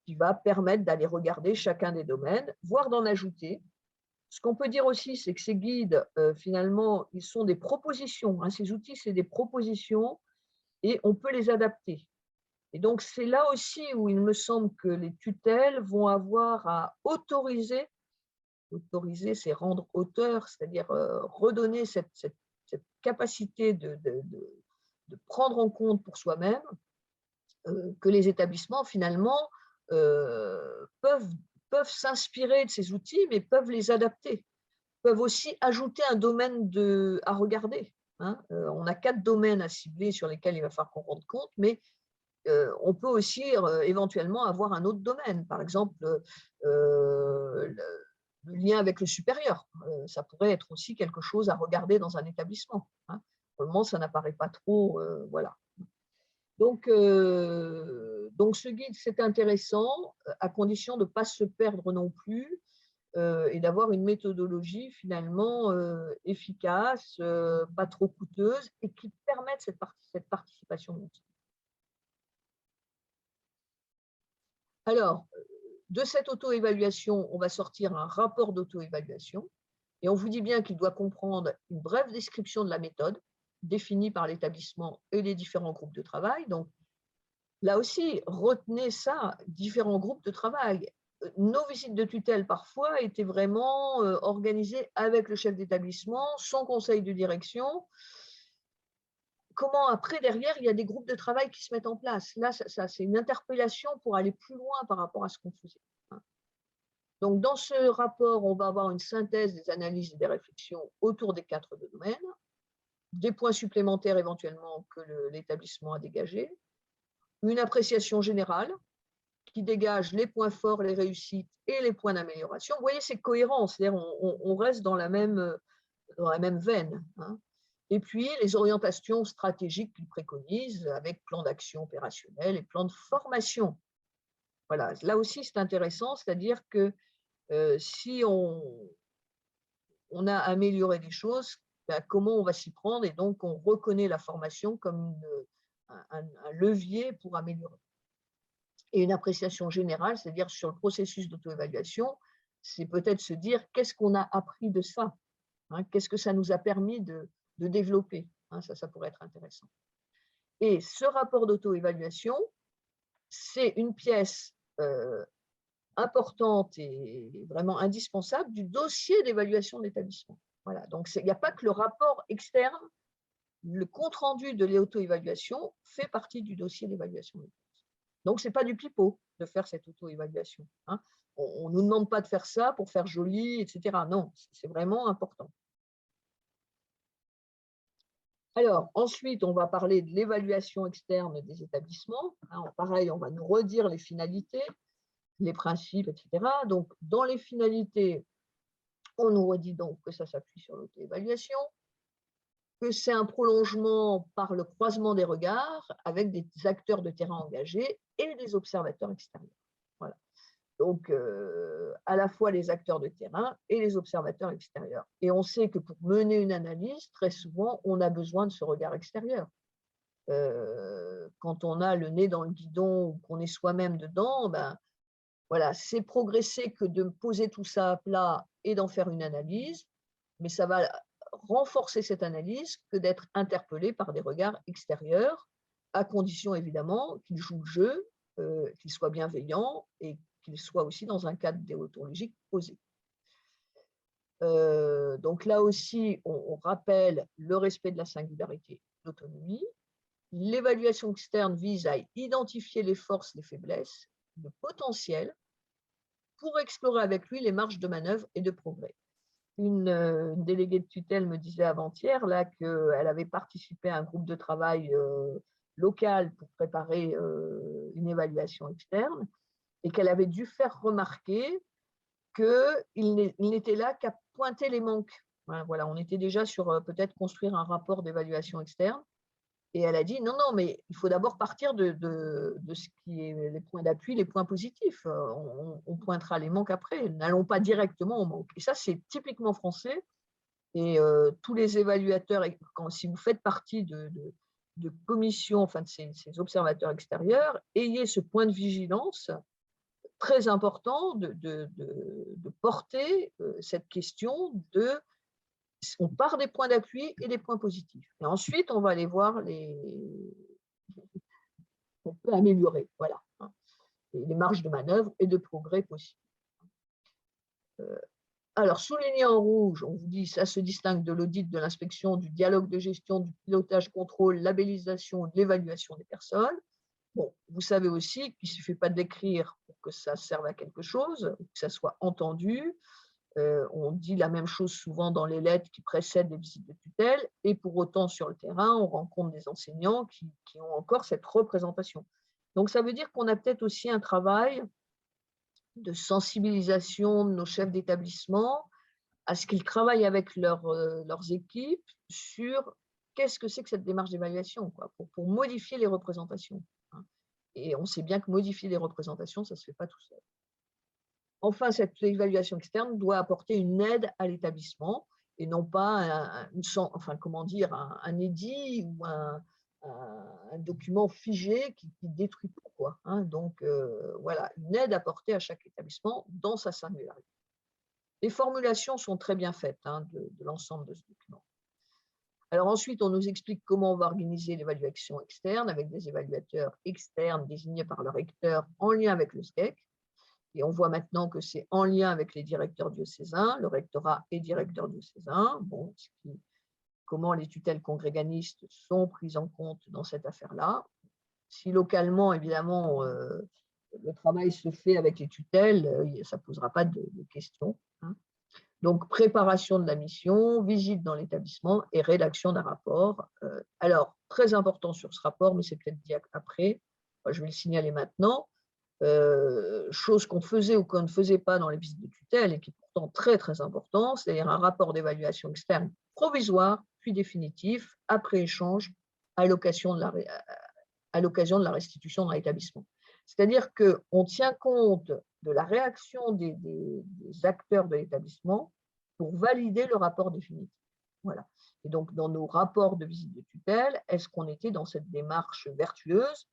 qui va permettre d'aller regarder chacun des domaines, voire d'en ajouter. Ce qu'on peut dire aussi, c'est que ces guides, finalement, ils sont des propositions, hein, ces outils, c'est des propositions et on peut les adapter. Et donc, c'est là aussi où il me semble que les tutelles vont avoir à autoriser, autoriser, c'est rendre auteur, c'est-à-dire redonner cette capacité de prendre en compte pour soi-même que les établissements, finalement, peuvent, peuvent s'inspirer de ces outils, mais peuvent les adapter, peuvent aussi ajouter un domaine à regarder. Hein. On a 4 domaines à cibler sur lesquels il va falloir qu'on rende compte, mais on peut aussi éventuellement avoir un autre domaine. Par exemple, le lien avec le supérieur. Ça pourrait être aussi quelque chose à regarder dans un établissement. Hein. Pour le moment, ça n'apparaît pas trop. Voilà. Donc ce guide, c'est intéressant, à condition de ne pas se perdre non plus et d'avoir une méthodologie finalement efficace, pas trop coûteuse et qui permette cette participation multiple. Alors, de cette auto-évaluation, on va sortir un rapport d'auto-évaluation et on vous dit bien qu'il doit comprendre une brève description de la méthode définie par l'établissement et les différents groupes de travail. Donc, là aussi, retenez ça, différents groupes de travail. Nos visites de tutelle, parfois, étaient vraiment organisées avec le chef d'établissement, son conseil de direction. Comment après, derrière, il y a des groupes de travail qui se mettent en place. Là, ça c'est une interpellation pour aller plus loin par rapport à ce qu'on faisait. Hein. Donc, dans ce rapport, on va avoir une synthèse des analyses et des réflexions autour des 4 domaines, des points supplémentaires éventuellement que l'établissement a dégagés, une appréciation générale qui dégage les points forts, les réussites et les points d'amélioration. Vous voyez, c'est cohérent, c'est-à-dire on reste dans la même veine. Hein. Et puis, les orientations stratégiques qu'il préconise avec plan d'action opérationnel et plan de formation. Voilà, là aussi, c'est intéressant, c'est-à-dire que si on a amélioré les choses, ben, comment on va s'y prendre? Et donc, on reconnaît la formation comme un levier pour améliorer. Et une appréciation générale, c'est-à-dire sur le processus d'auto-évaluation, c'est peut-être se dire qu'est-ce qu'on a appris de ça? Hein, qu'est-ce que ça nous a permis de développer? Hein, ça pourrait être intéressant. Et ce rapport d'auto-évaluation, c'est une pièce importante et vraiment indispensable du dossier d'évaluation de l'établissement. Voilà, donc il n'y a pas que le rapport externe, le compte-rendu de l'auto-évaluation fait partie du dossier d'évaluation. Donc, ce n'est pas du pipeau de faire cette auto-évaluation. Hein. On ne nous demande pas de faire ça pour faire joli, etc. Non, c'est vraiment important. Alors, ensuite, on va parler de l'évaluation externe des établissements. Hein, pareil, on va nous redire les finalités, les principes, etc. Donc, dans les finalités, on nous redit donc que ça s'appuie sur l'auto-évaluation, que c'est un prolongement par le croisement des regards avec des acteurs de terrain engagés et des observateurs extérieurs. Voilà. Donc, à la fois les acteurs de terrain et les observateurs extérieurs. Et on sait que pour mener une analyse, très souvent, on a besoin de ce regard extérieur. Quand on a le nez dans le guidon ou qu'on est soi-même dedans, ben, voilà, c'est progresser que de poser tout ça à plat et d'en faire une analyse, mais ça va renforcer cette analyse que d'être interpellé par des regards extérieurs, à condition évidemment qu'ils jouent le jeu, qu'ils soient bienveillants et qu'ils soient aussi dans un cadre déontologique posé. Donc là aussi, on rappelle le respect de la singularité, l'autonomie. L'évaluation externe vise à identifier les forces, les faiblesses, le potentiel, pour explorer avec lui les marges de manœuvre et de progrès. une déléguée de tutelle me disait avant-hier là qu'elle avait participé à un groupe de travail local pour préparer une évaluation externe et qu'elle avait dû faire remarquer qu'il n'était là qu'à pointer les manques. Voilà, on était déjà sur peut-être construire un rapport d'évaluation externe. Et elle a dit non, non, mais il faut d'abord partir de ce qui est les points d'appui, les points positifs. On pointera les manques après. N'allons pas directement aux manques. Et ça, c'est typiquement français. Et tous les évaluateurs, si vous faites partie de commissions, enfin de ces observateurs extérieurs, ayez ce point de vigilance très important de porter cette question de on part des points d'appui et des points positifs. Et ensuite, on va aller voir on peut améliorer, voilà, hein, les marges de manœuvre et de progrès possibles. Alors, souligné en rouge, on vous dit ça se distingue de l'audit, de l'inspection, du dialogue de gestion, du pilotage, contrôle, labellisation, de l'évaluation des personnes. Bon, vous savez aussi qu'il ne suffit pas de l'écrire pour que ça serve à quelque chose, que ça soit entendu. On dit la même chose souvent dans les lettres qui précèdent les visites de tutelle, et pour autant, sur le terrain, on rencontre des enseignants qui ont encore cette représentation. Donc, ça veut dire qu'on a peut-être aussi un travail de sensibilisation de nos chefs d'établissement à ce qu'ils travaillent avec leurs équipes sur qu'est-ce que c'est que cette démarche d'évaluation, pour modifier les représentations. Et on sait bien que modifier les représentations, ça ne se fait pas tout seul. Enfin, cette évaluation externe doit apporter une aide à l'établissement et non pas un édit ou un document figé qui détruit tout, quoi. Donc, voilà, une aide apportée à chaque établissement dans sa singularité. Les formulations sont très bien faites de l'ensemble de ce document. Alors ensuite, on nous explique comment on va organiser l'évaluation externe avec des évaluateurs externes désignés par le recteur en lien avec le SCEC. Et on voit maintenant que c'est en lien avec les directeurs diocésains, le rectorat et directeur diocésain. Bon, comment les tutelles congréganistes sont prises en compte dans cette affaire-là. Si localement, évidemment, le travail se fait avec les tutelles, ça ne posera pas de questions. Donc, préparation de la mission, visite dans l'établissement et rédaction d'un rapport. Alors, très important sur ce rapport, mais c'est peut-être dit après, je vais le signaler maintenant. Chose qu'on faisait ou qu'on ne faisait pas dans les visites de tutelle et qui est pourtant très très important, c'est-à-dire un rapport d'évaluation externe provisoire puis définitif après échange à l'occasion de la restitution dans l'établissement. C'est-à-dire qu'on tient compte de la réaction des acteurs de l'établissement pour valider le rapport définitif. Voilà. Et donc, dans nos rapports de visite de tutelle, est-ce qu'on était dans cette démarche vertueuse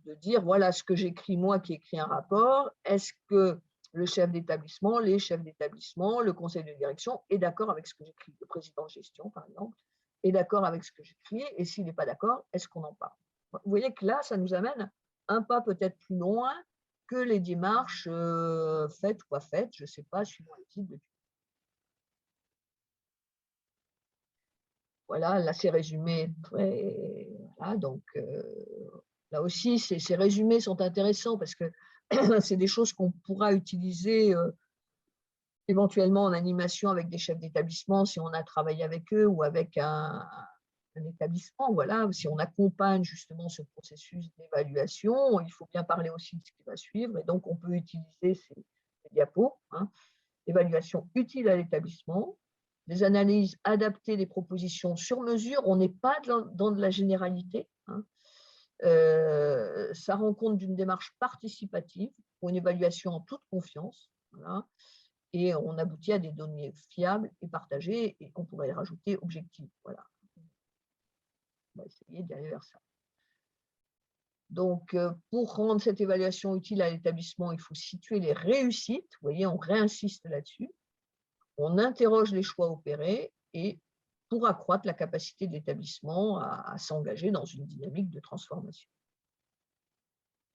de dire, voilà ce que j'écris, moi qui écris un rapport, est-ce que le chef d'établissement, les chefs d'établissement, le conseil de direction est d'accord avec ce que j'écris, le président de gestion, par exemple, est d'accord avec ce que j'écris, et s'il n'est pas d'accord, est-ce qu'on en parle? Vous voyez que là, ça nous amène un pas peut-être plus loin que les démarches faites ou pas faites, je ne sais pas, suivant le type de tutelle. Voilà, là, c'est résumé. Voilà, donc, là aussi, ces résumés sont intéressants parce que c'est des choses qu'on pourra utiliser éventuellement en animation avec des chefs d'établissement si on a travaillé avec eux ou avec un établissement. Voilà, si on accompagne justement ce processus d'évaluation, il faut bien parler aussi de ce qui va suivre. Et donc, on peut utiliser ces diapos. Évaluation utile à l'établissement, des analyses adaptées, des propositions sur mesure. On n'est pas dans de la généralité. Ça rend compte d'une démarche participative pour une évaluation en toute confiance. Voilà. Et on aboutit à des données fiables et partagées, et on pourrait rajouter objectives. Voilà. On va essayer d'aller vers ça. Donc, pour rendre cette évaluation utile à l'établissement, il faut situer les réussites. Vous voyez, on réinsiste là-dessus. On interroge les choix opérés et pour accroître la capacité de l'établissement à s'engager dans une dynamique de transformation.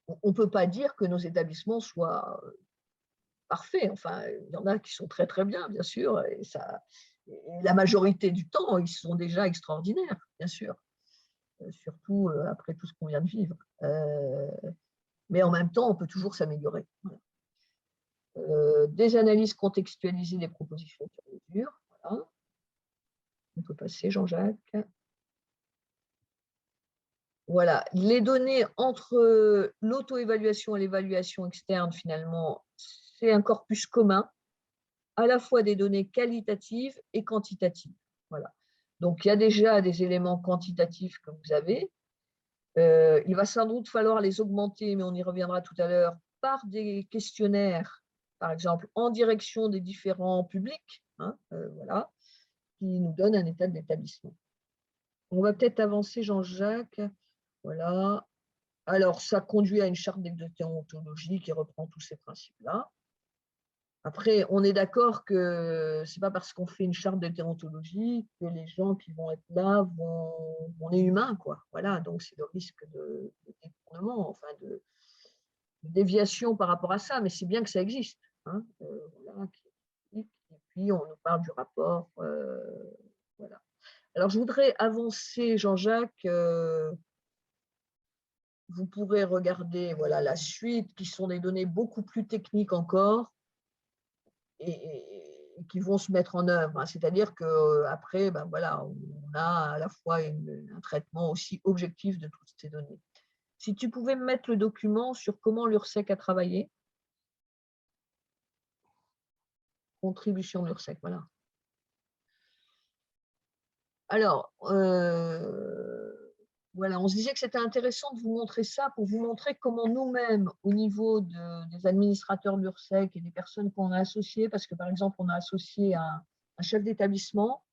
On ne peut pas dire que nos établissements soient parfaits. Enfin, il y en a qui sont très très bien, bien sûr, et la majorité du temps, ils sont déjà extraordinaires, bien sûr, surtout après tout ce qu'on vient de vivre. Mais en même temps, on peut toujours s'améliorer. Voilà. Des analyses contextualisées des propositions sur mesure. passer, Jean-Jacques. Voilà, les données entre l'auto-évaluation et l'évaluation externe, finalement, c'est un corpus commun, à la fois des données qualitatives et quantitatives. Voilà. Donc, il y a déjà des éléments quantitatifs que vous avez. Il va sans doute falloir les augmenter, mais on y reviendra tout à l'heure, par des questionnaires, par exemple, en direction des différents publics, hein, voilà, qui nous donnent un état de l'établissement. On va peut-être avancer, Jean-Jacques. Voilà. Alors, ça conduit à une charte de déontologie qui reprend tous ces principes-là. Après, on est d'accord que ce n'est pas parce qu'on fait une charte de déontologie que les gens qui vont être là on est humains, quoi. Voilà, donc c'est le risque de détournement, enfin de déviation par rapport à ça, mais c'est bien que ça existe, hein, voilà, et puis on nous parle du rapport, voilà. Alors je voudrais avancer, Jean-Jacques, vous pourrez regarder, voilà, la suite, qui sont des données beaucoup plus techniques encore, et qui vont se mettre en œuvre, hein. C'est-à-dire qu'après, ben voilà, on a à la fois un traitement aussi objectif de toutes ces données. Si tu pouvais me mettre le document sur comment l'URSSEC a travaillé, contribution de l'URSSEC, voilà. Alors, voilà, on se disait que c'était intéressant de vous montrer ça pour vous montrer comment nous-mêmes, au niveau des administrateurs de l'URSSEC et des personnes qu'on a associées, parce que par exemple, on a associé un chef d'établissement,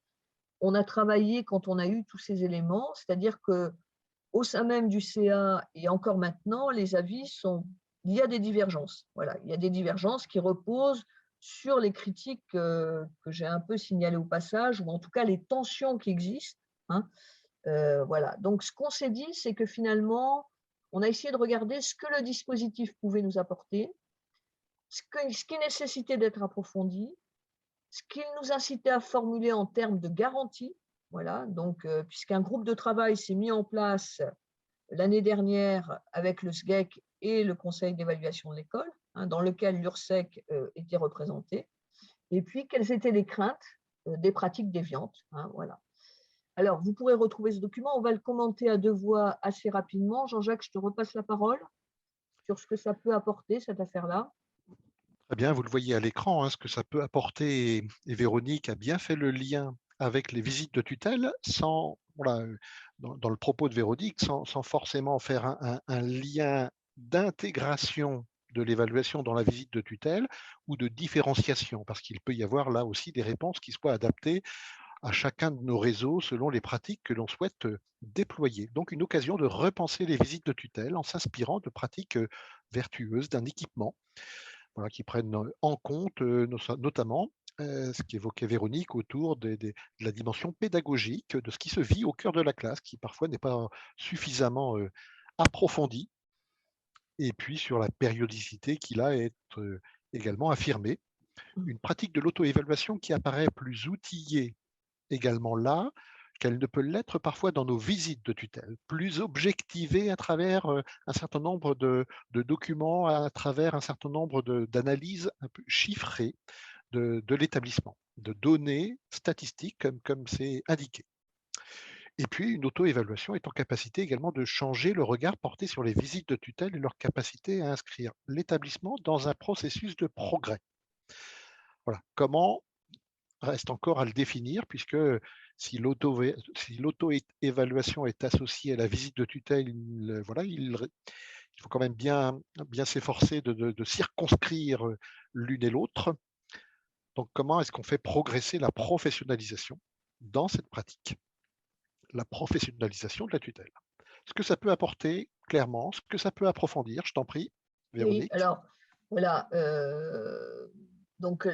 on a travaillé quand on a eu tous ces éléments, c'est-à-dire qu'au sein même du CA et encore maintenant, les avis sont. Il y a des divergences. Voilà, il y a des divergences qui reposent sur les critiques que j'ai un peu signalées au passage, ou en tout cas les tensions qui existent, hein. Voilà. Donc, ce qu'on s'est dit, c'est que finalement, on a essayé de regarder ce que le dispositif pouvait nous apporter, ce qui nécessitait d'être approfondi, ce qu'il nous incitait à formuler en termes de garantie. Voilà. Donc, puisqu'un groupe de travail s'est mis en place l'année dernière avec le SGEC et le Conseil d'évaluation de l'école, hein, dans lequel l'URSSEC était représenté. Et puis, quelles étaient les craintes des pratiques déviantes, hein, voilà. Alors, vous pourrez retrouver ce document. On va le commenter à deux voix assez rapidement. Jean-Jacques, je te repasse la parole sur ce que ça peut apporter, cette affaire-là. Très bien, vous le voyez à l'écran, hein, ce que ça peut apporter, et Véronique a bien fait le lien avec les visites de tutelle sans, voilà, dans le propos de Véronique, sans forcément faire un lien d'intégration de l'évaluation dans la visite de tutelle ou de différenciation, parce qu'il peut y avoir là aussi des réponses qui soient adaptées à chacun de nos réseaux selon les pratiques que l'on souhaite déployer. Donc une occasion de repenser les visites de tutelle en s'inspirant de pratiques vertueuses d'un équipement, voilà, qui prennent en compte notamment ce qu'évoquait Véronique autour de la dimension pédagogique, de ce qui se vit au cœur de la classe, qui parfois n'est pas suffisamment approfondie, et puis sur la périodicité qui là est également affirmée. Une pratique de l'auto-évaluation qui apparaît plus outillée également là qu'elle ne peut l'être parfois dans nos visites de tutelle, plus objectivée à travers un certain nombre de documents, à travers un certain nombre d'analyses un peu chiffrées de l'établissement, de données statistiques comme c'est indiqué. Et puis, une auto-évaluation est en capacité également de changer le regard porté sur les visites de tutelle et leur capacité à inscrire l'établissement dans un processus de progrès. Voilà. Comment reste encore à le définir, puisque si l'auto-évaluation est associée à la visite de tutelle, voilà, il faut quand même bien s'efforcer de circonscrire l'une et l'autre. Donc, comment est-ce qu'on fait progresser la professionnalisation dans cette pratique? La professionnalisation de la tutelle. Ce que ça peut apporter clairement, ce que ça peut approfondir, je t'en prie, Oui, Véronique. alors, voilà. Donc,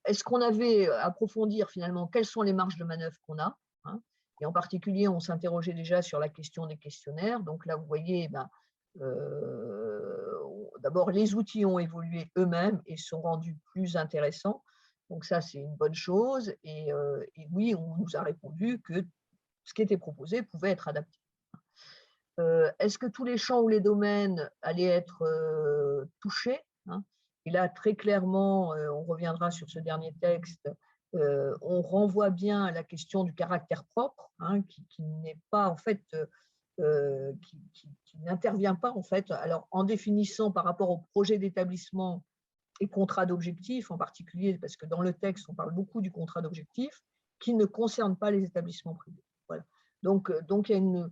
est-ce qu'on avait à approfondir finalement quelles sont les marges de manœuvre qu'on a, hein? Et en particulier, on s'interrogeait déjà sur la question des questionnaires. Donc là, vous voyez, ben, d'abord, les outils ont évolué eux-mêmes et sont rendus plus intéressants. Donc ça, c'est une bonne chose. Et oui, on nous a répondu que ce qui était proposé pouvait être adapté. Est-ce que tous les champs ou les domaines allaient être touchés, hein? Et là, très clairement, on reviendra sur ce dernier texte, On renvoie bien à la question du caractère propre, hein, qui n'est pas en fait, qui n'intervient pas en fait. Alors en définissant par rapport au projet d'établissement et contrat d'objectif en particulier, parce que dans le texte, on parle beaucoup du contrat d'objectif, qui ne concerne pas les établissements privés. Voilà. Donc il y a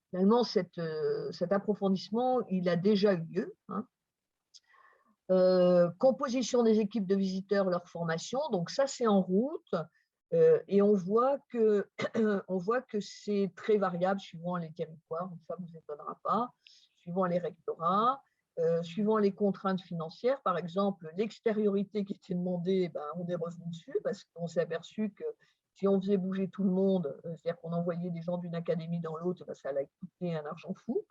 finalement cet approfondissement, il a déjà eu lieu, hein. Composition des équipes de visiteurs, leur formation, donc ça c'est en route, et on voit que on voit que c'est très variable suivant les territoires, ça ne vous étonnera pas, suivant les rectorats, suivant les contraintes financières. Par exemple, l'extériorité qui était demandée, ben, on est revenu dessus parce qu'on s'est aperçu que si on faisait bouger tout le monde, c'est-à-dire qu'on envoyait des gens d'une académie dans l'autre, ben, ça allait coûter un argent fou.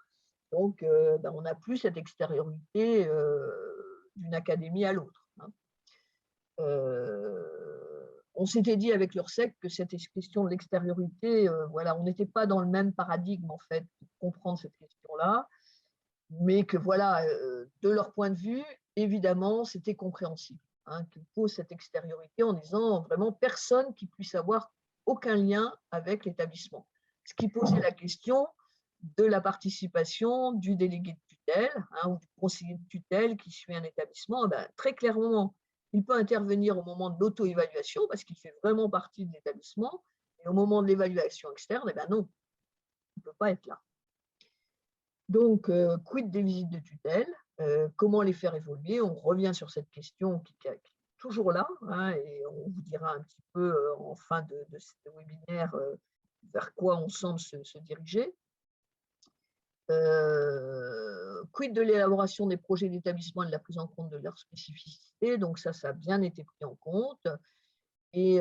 Donc, ben, on n'a plus cette extériorité d'une académie à l'autre, hein. On s'était dit avec l'Ursec que cette question de l'extériorité, voilà, on n'était pas dans le même paradigme en fait pour comprendre cette question-là, mais que voilà, de leur point de vue, évidemment, c'était compréhensible, hein, qu'ils posent cette extériorité en disant vraiment personne qui puisse avoir aucun lien avec l'établissement. Ce qui posait la question de la participation du délégué de tutelle, hein, ou du conseiller de tutelle qui suit un établissement. Ben, très clairement, il peut intervenir au moment de l'auto-évaluation parce qu'il fait vraiment partie de l'établissement, et au moment de l'évaluation externe, eh ben non, il ne peut pas être là. Donc, quid des visites de tutelle? Comment les faire évoluer? On revient sur cette question qui est toujours là, hein, et on vous dira un petit peu en fin de ce webinaire vers quoi on semble se diriger. Quid de l'élaboration des projets d'établissement et de la prise en compte de leurs spécificités? Donc ça a bien été pris en compte. Et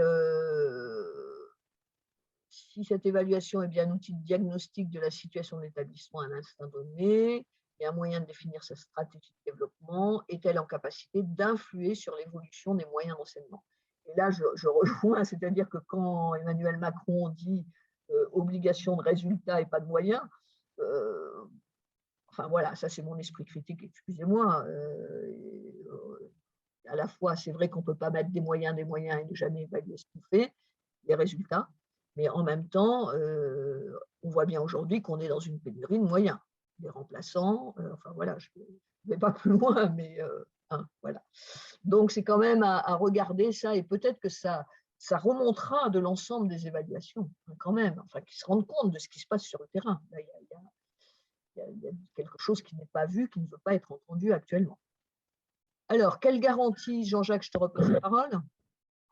si cette évaluation est bien un outil de diagnostic de la situation de l'établissement à un instant donné et un moyen de définir sa stratégie de développement, est-elle en capacité d'influer sur l'évolution des moyens d'enseignement? Et là, je rejoins, c'est-à-dire que quand Emmanuel Macron dit obligation de résultats et pas de moyens, euh, enfin voilà, ça c'est mon esprit critique, excusez-moi. À la fois, c'est vrai qu'on ne peut pas mettre des moyens et ne jamais évaluer ce qu'on fait, les résultats, mais en même temps, on voit bien aujourd'hui qu'on est dans une pénurie de moyens, des remplaçants, enfin voilà, je ne vais pas plus loin, mais hein, voilà. Donc c'est quand même à regarder ça, et peut-être que ça remontera de l'ensemble des évaluations, hein, quand même, enfin qu'ils se rendent compte de ce qui se passe sur le terrain. Là, il y a quelque chose qui n'est pas vu, qui ne veut pas être entendu actuellement. Alors, quelle garantie, Jean-Jacques, je te repasse la parole?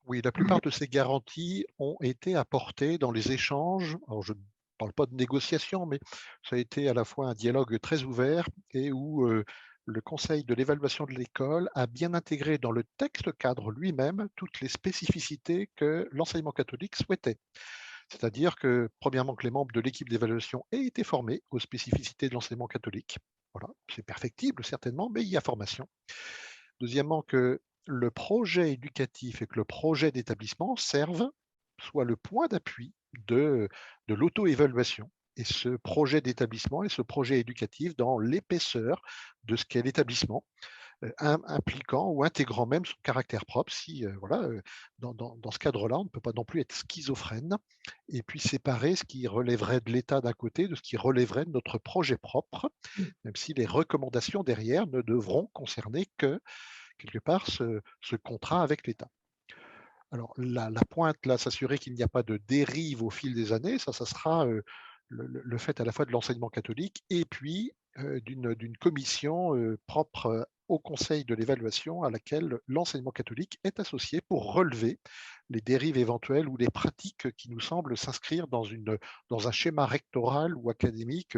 Oui, la plupart de ces garanties ont été apportées dans les échanges. Alors, je ne parle pas de négociation, mais ça a été à la fois un dialogue très ouvert et où le Conseil de l'évaluation de l'école a bien intégré dans le texte cadre lui-même toutes les spécificités que l'enseignement catholique souhaitait. C'est-à-dire que, premièrement, que les membres de l'équipe d'évaluation aient été formés aux spécificités de l'enseignement catholique. Voilà, c'est perfectible certainement, mais il y a formation. Deuxièmement, que le projet éducatif et que le projet d'établissement servent, soit le point d'appui de l'auto-évaluation. Et ce projet d'établissement et ce projet éducatif dans l'épaisseur de ce qu'est l'établissement, impliquant ou intégrant même son caractère propre. Si voilà, dans ce cadre-là, on ne peut pas non plus être schizophrène et puis séparer ce qui relèverait de l'État d'un côté de ce qui relèverait de notre projet propre, même si les recommandations derrière ne devront concerner que quelque part ce contrat avec l'État. Alors la pointe là, s'assurer qu'il n'y a pas de dérive au fil des années, ça sera le fait à la fois de l'enseignement catholique et puis d'une commission propre au Conseil de l'évaluation à laquelle l'enseignement catholique est associé pour relever les dérives éventuelles ou les pratiques qui nous semblent s'inscrire dans un schéma rectoral ou académique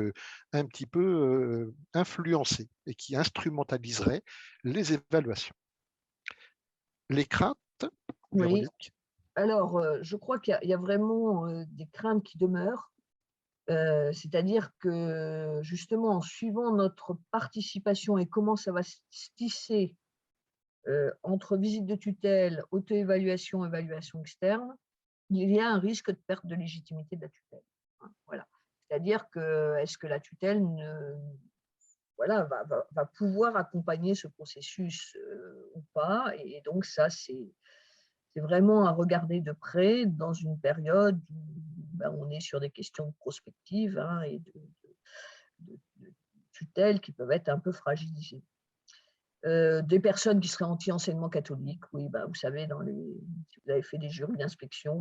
un petit peu influencé et qui instrumentaliserait les évaluations. Les craintes, Oui, Véronique? alors je crois qu'il y a vraiment des craintes qui demeurent. C'est-à-dire que justement, en suivant notre participation et comment ça va se tisser entre visite de tutelle, auto-évaluation, évaluation externe, il y a un risque de perte de légitimité de la tutelle, hein, voilà. C'est-à-dire que est-ce que la tutelle voilà, va pouvoir accompagner ce processus ou pas? Et donc ça, C'est vraiment à regarder de près dans une période où ben, on est sur des questions prospectives hein, et de tutelle qui peuvent être un peu fragilisées. Des personnes qui seraient anti-enseignement catholique, oui, bah, vous savez, si vous avez fait des jurys d'inspection,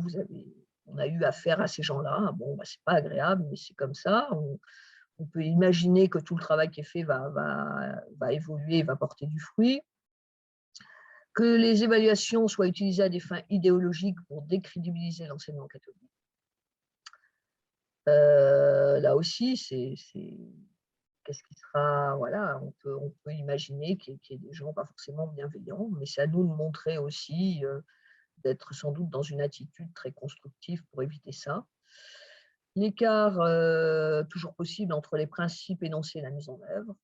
on a eu affaire à ces gens-là. Bon, bah, c'est pas agréable, mais c'est comme ça. On peut imaginer que tout le travail qui est fait va évoluer, va porter du fruit. Que les évaluations soient utilisées à des fins idéologiques pour décrédibiliser l'enseignement catholique. Là aussi, qu'est-ce qui sera, voilà, on peut imaginer qu'il y ait des gens pas forcément bienveillants, mais c'est à nous de montrer aussi, d'être sans doute dans une attitude très constructive pour éviter ça. L'écart, toujours possible entre les principes énoncés et la mise en œuvre.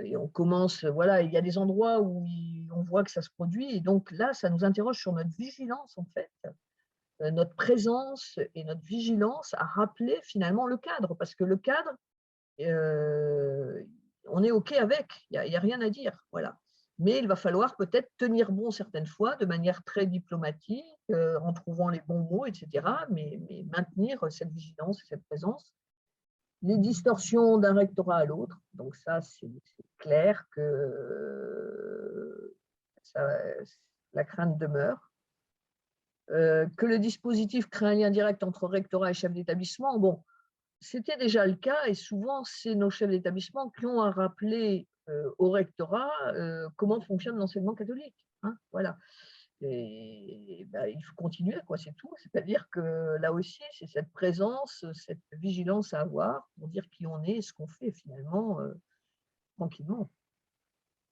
Et on commence, voilà, il y a des endroits où on voit que ça se produit et donc là, ça nous interroge sur notre vigilance en fait, notre présence et notre vigilance à rappeler finalement le cadre. Parce que le cadre, on est OK avec, il y a rien à dire, voilà. Mais il va falloir peut-être tenir bon certaines fois de manière très diplomatique, en trouvant les bons mots et cetera, mais maintenir cette vigilance et cette présence. Les distorsions d'un rectorat à l'autre, donc ça, c'est clair que ça la crainte demeure. Que le dispositif crée un lien direct entre rectorat et chef d'établissement, bon, c'était déjà le cas et souvent, c'est nos chefs d'établissement qui ont à rappeler, au rectorat, comment fonctionne l'enseignement catholique, hein, voilà. Et bah, il faut continuer, quoi, c'est tout. C'est-à-dire que là aussi, c'est cette présence, cette vigilance à avoir pour dire qui on est et ce qu'on fait finalement, tranquillement.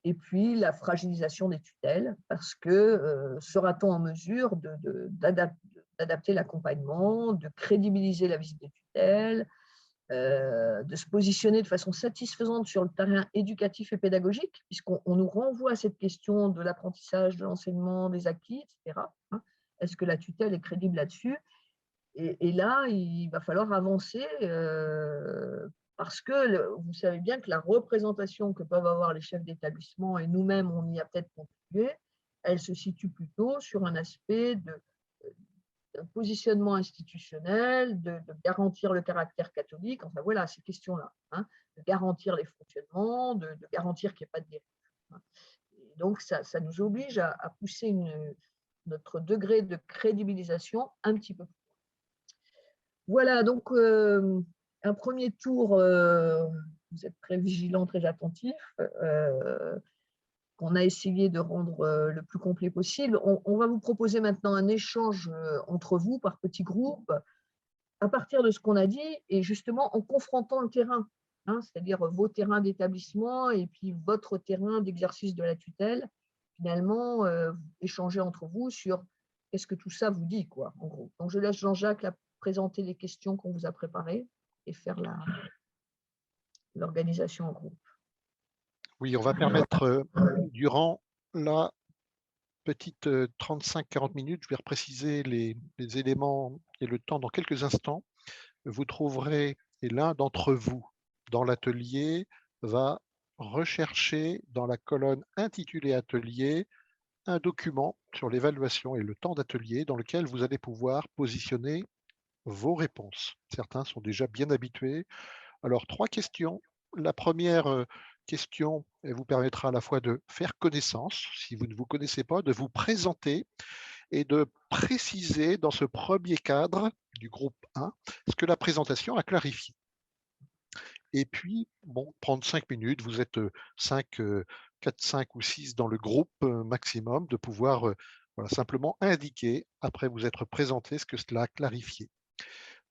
Et puis la fragilisation des tutelles, parce que sera-t-on en mesure d'adapter l'accompagnement, de crédibiliser la visite des tutelles, de se positionner de façon satisfaisante sur le terrain éducatif et pédagogique, puisqu'on nous renvoie à cette question de l'apprentissage, de l'enseignement, des acquis, etc. Hein. Est-ce que la tutelle est crédible là-dessus? Et là, il va falloir avancer parce que vous savez bien que la représentation que peuvent avoir les chefs d'établissement, et nous-mêmes, on y a peut-être contribué, elle se situe plutôt sur un aspect de positionnement institutionnel, de garantir le caractère catholique, enfin voilà, ces questions-là, hein, de garantir les fonctionnements, de garantir qu'il n'y ait pas de dérive. Hein. Et donc, ça nous oblige à pousser notre degré de crédibilisation un petit peu plus. Voilà, donc un premier tour, vous êtes très vigilants, très attentifs, qu'on a essayé de rendre le plus complet possible. On va vous proposer maintenant un échange entre vous par petits groupes, à partir de ce qu'on a dit et justement en confrontant le terrain, hein, c'est-à-dire vos terrains d'établissement et puis votre terrain d'exercice de la tutelle. Finalement, échanger entre vous sur qu'est-ce que tout ça vous dit, quoi, en gros. Donc, je laisse Jean-Jacques présenter les questions qu'on vous a préparées et faire l'organisation en groupe. Oui, on va permettre, durant la petite 35-40 minutes, je vais repréciser les éléments et le temps dans quelques instants. Vous trouverez, et l'un d'entre vous dans l'atelier va rechercher dans la colonne intitulée Atelier un document sur l'évaluation et le temps d'atelier dans lequel vous allez pouvoir positionner vos réponses. Certains sont déjà bien habitués. Alors, 3 questions. La première question, elle vous permettra à la fois de faire connaissance, si vous ne vous connaissez pas, de vous présenter et de préciser dans ce premier cadre du groupe 1 ce que la présentation a clarifié. Et puis, bon, prendre 5 minutes, vous êtes 5, 4, 5 ou 6 dans le groupe maximum, de pouvoir voilà, simplement indiquer, après vous être présenté, ce que cela a clarifié.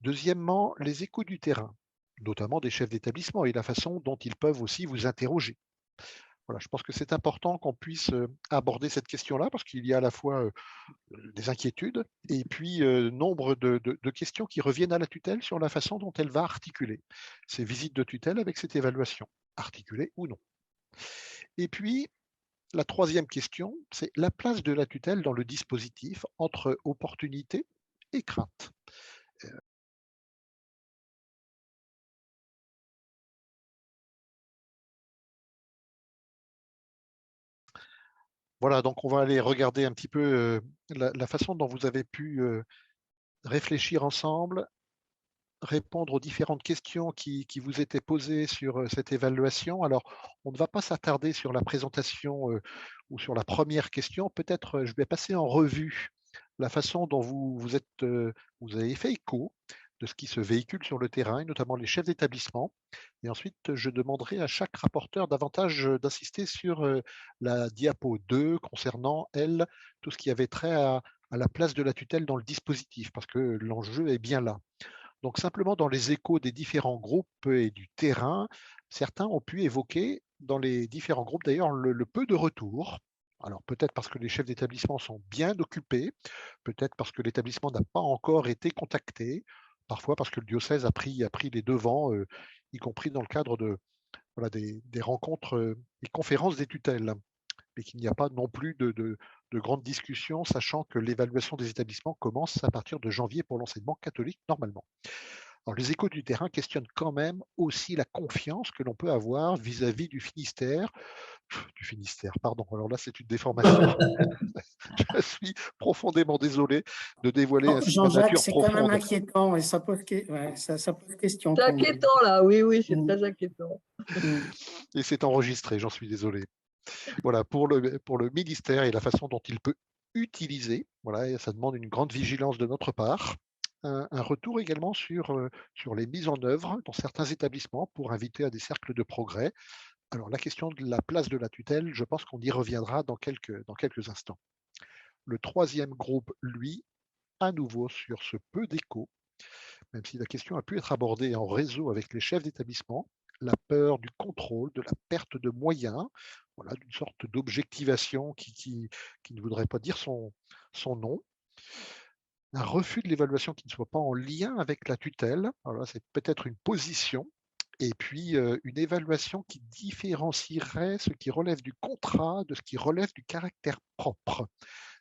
Deuxièmement, les échos du terrain, notamment des chefs d'établissement et la façon dont ils peuvent aussi vous interroger. Voilà, je pense que c'est important qu'on puisse aborder cette question-là parce qu'il y a à la fois des inquiétudes et puis nombre de questions qui reviennent à la tutelle sur la façon dont elle va articuler ces visites de tutelle avec cette évaluation, articulée ou non. Et puis, la troisième question, c'est la place de la tutelle dans le dispositif entre opportunité et crainte. Voilà, donc on va aller regarder un petit peu la façon dont vous avez pu réfléchir ensemble, répondre aux différentes questions qui vous étaient posées sur cette évaluation. Alors, on ne va pas s'attarder sur la présentation ou sur la première question. Peut-être je vais passer en revue la façon dont vous avez fait écho de ce qui se véhicule sur le terrain, et notamment les chefs d'établissement. Et ensuite, je demanderai à chaque rapporteur davantage d'insister sur la diapo 2 concernant, elle, tout ce qui avait trait à la place de la tutelle dans le dispositif, parce que l'enjeu est bien là. Donc simplement dans les échos des différents groupes et du terrain, certains ont pu évoquer dans les différents groupes d'ailleurs le peu de retours. Alors peut-être parce que les chefs d'établissement sont bien occupés, peut-être parce que l'établissement n'a pas encore été contacté, parfois parce que le diocèse a pris les devants, y compris dans le cadre voilà, des rencontres et conférences des tutelles, mais qu'il n'y a pas non plus de grandes discussions, sachant que l'évaluation des établissements commence à partir de janvier pour l'enseignement catholique normalement. Alors, les échos du terrain questionnent quand même aussi la confiance que l'on peut avoir vis-à-vis du Finistère, pardon. Alors là, c'est une déformation. Je suis profondément désolé de dévoiler Oh, ainsi ma Jean-Jacques, nature c'est quand même profonde. inquiétant et ça pose question C'est quand même. inquiétant là, oui, oui, c'est Mm, très inquiétant. mm. Et c'est enregistré, j'en suis désolé. Voilà, pour le ministère et la façon dont il peut utiliser, voilà, et ça demande une grande vigilance de notre part. Un retour également sur les mises en œuvre dans certains établissements pour inviter à des cercles de progrès. Alors la question de la place de la tutelle, je pense qu'on y reviendra dans quelques instants. Le troisième groupe, lui, à nouveau sur ce peu d'écho, même si la question a pu être abordée en réseau avec les chefs d'établissement, la peur du contrôle, de la perte de moyens, voilà, d'une sorte d'objectivation qui ne voudrait pas dire son nom, un refus de l'évaluation qui ne soit pas en lien avec la tutelle, alors c'est peut-être une position, et puis une évaluation qui différencierait ce qui relève du contrat de ce qui relève du caractère propre,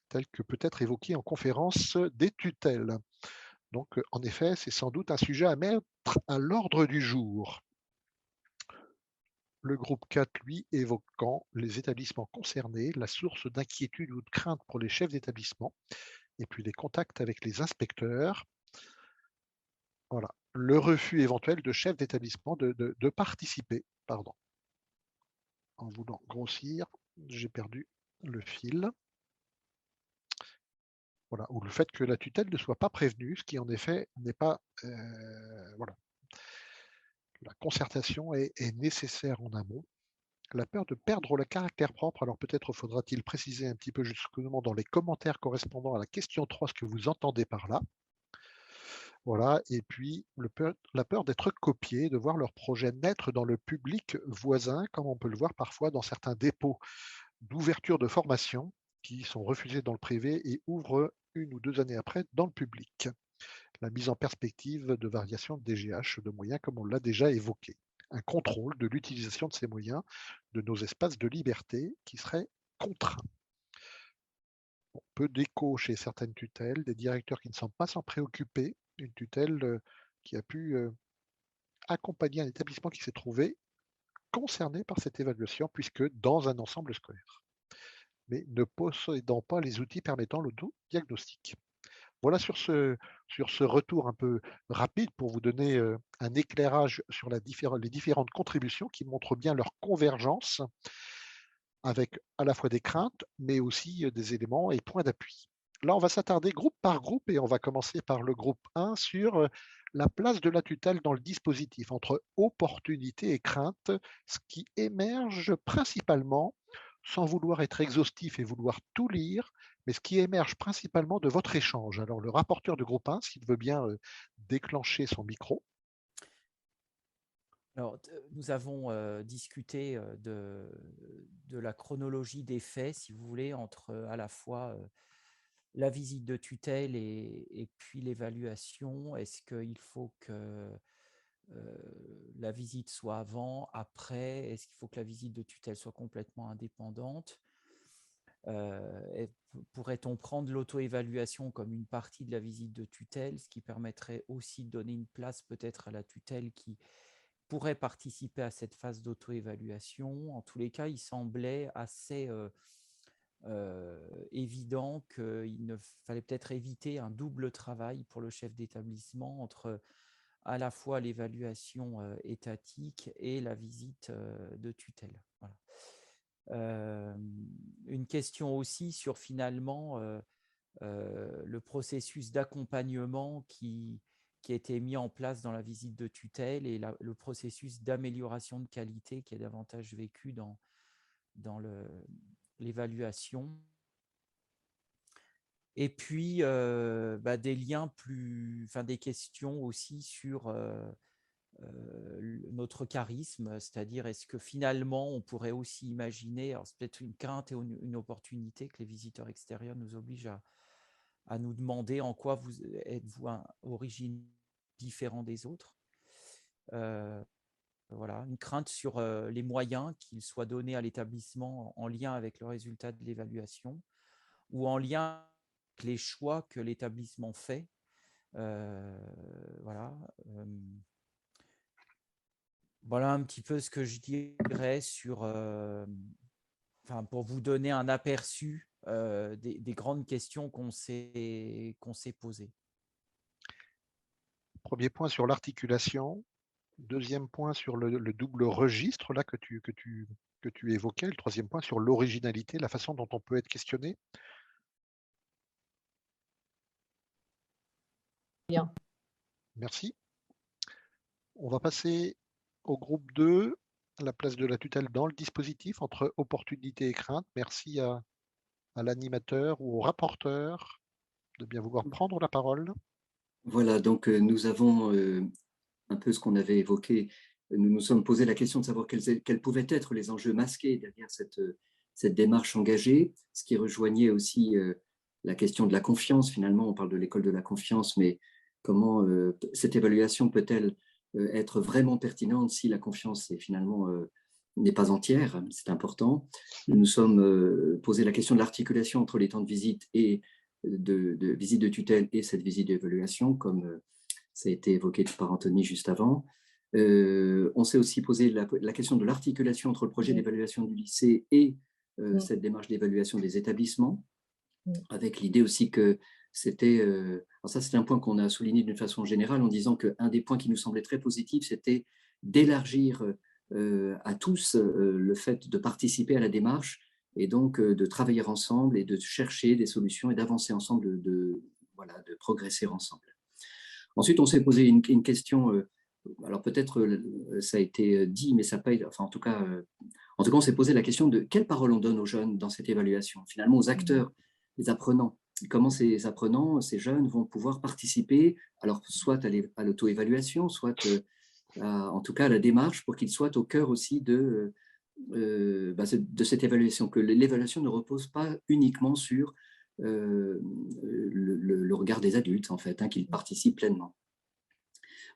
tel que peut être évoqué en conférence des tutelles. Donc, en effet, c'est sans doute un sujet à mettre à l'ordre du jour. Le groupe 4, lui, évoquant les établissements concernés, la source d'inquiétude ou de crainte pour les chefs d'établissement, et puis les contacts avec les inspecteurs. Voilà. Le refus éventuel de chefs d'établissement de participer, pardon. En voulant grossir, j'ai perdu le fil. Voilà. Ou le fait que la tutelle ne soit pas prévenue, ce qui en effet n'est pas voilà. La concertation est nécessaire en amont. La peur de perdre le caractère propre, alors peut-être faudra-t-il préciser un petit peu justement dans les commentaires correspondant à la question 3 ce que vous entendez par là. Voilà, et puis la peur d'être copié, de voir leur projet naître dans le public voisin, comme on peut le voir parfois dans certains dépôts d'ouverture de formation qui sont refusés dans le privé et ouvrent 1 ou 2 années après dans le public. La mise en perspective de variations de DGH, de moyens, comme on l'a déjà évoqué. Un contrôle de l'utilisation de ces moyens, de nos espaces de liberté qui seraient contraints. Bon, peu d'écho chez certaines tutelles, des directeurs qui ne semblent pas s'en préoccuper, une tutelle qui a pu accompagner un établissement qui s'est trouvé concerné par cette évaluation, puisque dans un ensemble scolaire, mais ne possédant pas les outils permettant l'autodiagnostic. Voilà sur ce retour un peu rapide pour vous donner un éclairage sur les différentes contributions qui montrent bien leur convergence avec à la fois des craintes, mais aussi des éléments et points d'appui. Là, on va s'attarder groupe par groupe et on va commencer par le groupe 1 sur la place de la tutelle dans le dispositif entre opportunité et crainte, ce qui émerge principalement, sans vouloir être exhaustif et vouloir tout lire, mais ce qui émerge principalement de votre échange. Alors, le rapporteur du groupe 1, s'il veut bien déclencher son micro. Alors, nous avons discuté de la chronologie des faits, si vous voulez, entre à la fois la visite de tutelle et puis l'évaluation. Est-ce qu'il faut que la visite soit avant, après? Est-ce qu'il faut que la visite de tutelle soit complètement indépendante? Pourrait-on prendre l'auto-évaluation comme une partie de la visite de tutelle, ce qui permettrait aussi de donner une place peut-être à la tutelle qui pourrait participer à cette phase d'auto-évaluation? En tous les cas, il semblait assez évident qu'il ne fallait peut-être éviter un double travail pour le chef d'établissement entre à la fois l'évaluation étatique et la visite de tutelle. Voilà. Une question aussi sur finalement le processus d'accompagnement qui a été mis en place dans la visite de tutelle et le processus d'amélioration de qualité qui est davantage vécu dans l'évaluation. Et puis, des liens des questions aussi sur notre charisme, c'est-à-dire est-ce que finalement on pourrait aussi imaginer, alors c'est peut-être une crainte et une opportunité que les visiteurs extérieurs nous obligent à nous demander en quoi êtes-vous origine différent des autres. Voilà, une crainte sur les moyens qu'ils soient donnés à l'établissement en lien avec le résultat de l'évaluation ou en lien avec les choix que l'établissement fait. Voilà. Voilà un petit peu ce que je dirais sur, pour vous donner un aperçu des grandes questions qu'on s'est posées. Premier point sur l'articulation. Deuxième point sur le double registre là que tu évoquais. Le troisième point sur l'originalité, la façon dont on peut être questionné. Bien. Merci. On va passer au groupe 2, la place de la tutelle dans le dispositif entre opportunité et crainte. Merci à l'animateur ou au rapporteur de bien vouloir prendre la parole. Voilà, donc nous avons un peu ce qu'on avait évoqué. Nous nous sommes posé la question de savoir quels pouvaient être les enjeux masqués derrière cette démarche engagée, ce qui rejoignait aussi la question de la confiance. Finalement, on parle de l'école de la confiance, mais comment cette évaluation peut-elle être vraiment pertinente si la confiance n'est pas entière? C'est important. Nous nous sommes posé la question de l'articulation entre les temps de visite et de visite de tutelle et cette visite d'évaluation, comme ça a été évoqué par Anthony juste avant. On s'est aussi posé la question de l'articulation entre le projet d'évaluation du lycée et cette démarche d'évaluation des établissements, avec l'idée aussi que c'était... alors ça, c'est un point qu'on a souligné d'une façon générale en disant qu'un des points qui nous semblait très positif, c'était d'élargir à tous le fait de participer à la démarche et donc de travailler ensemble et de chercher des solutions et d'avancer ensemble, de progresser ensemble. Ensuite, on s'est posé une question, alors peut-être ça a été dit, mais ça n'a pas été, enfin en tout cas, on s'est posé la question de quelle parole on donne aux jeunes dans cette évaluation, finalement aux acteurs, les apprenants. Comment ces apprenants, ces jeunes vont pouvoir participer, alors soit à l'auto-évaluation, soit en tout cas à la démarche pour qu'ils soient au cœur aussi de cette évaluation, que l'évaluation ne repose pas uniquement sur le regard des adultes, en fait, qu'ils participent pleinement.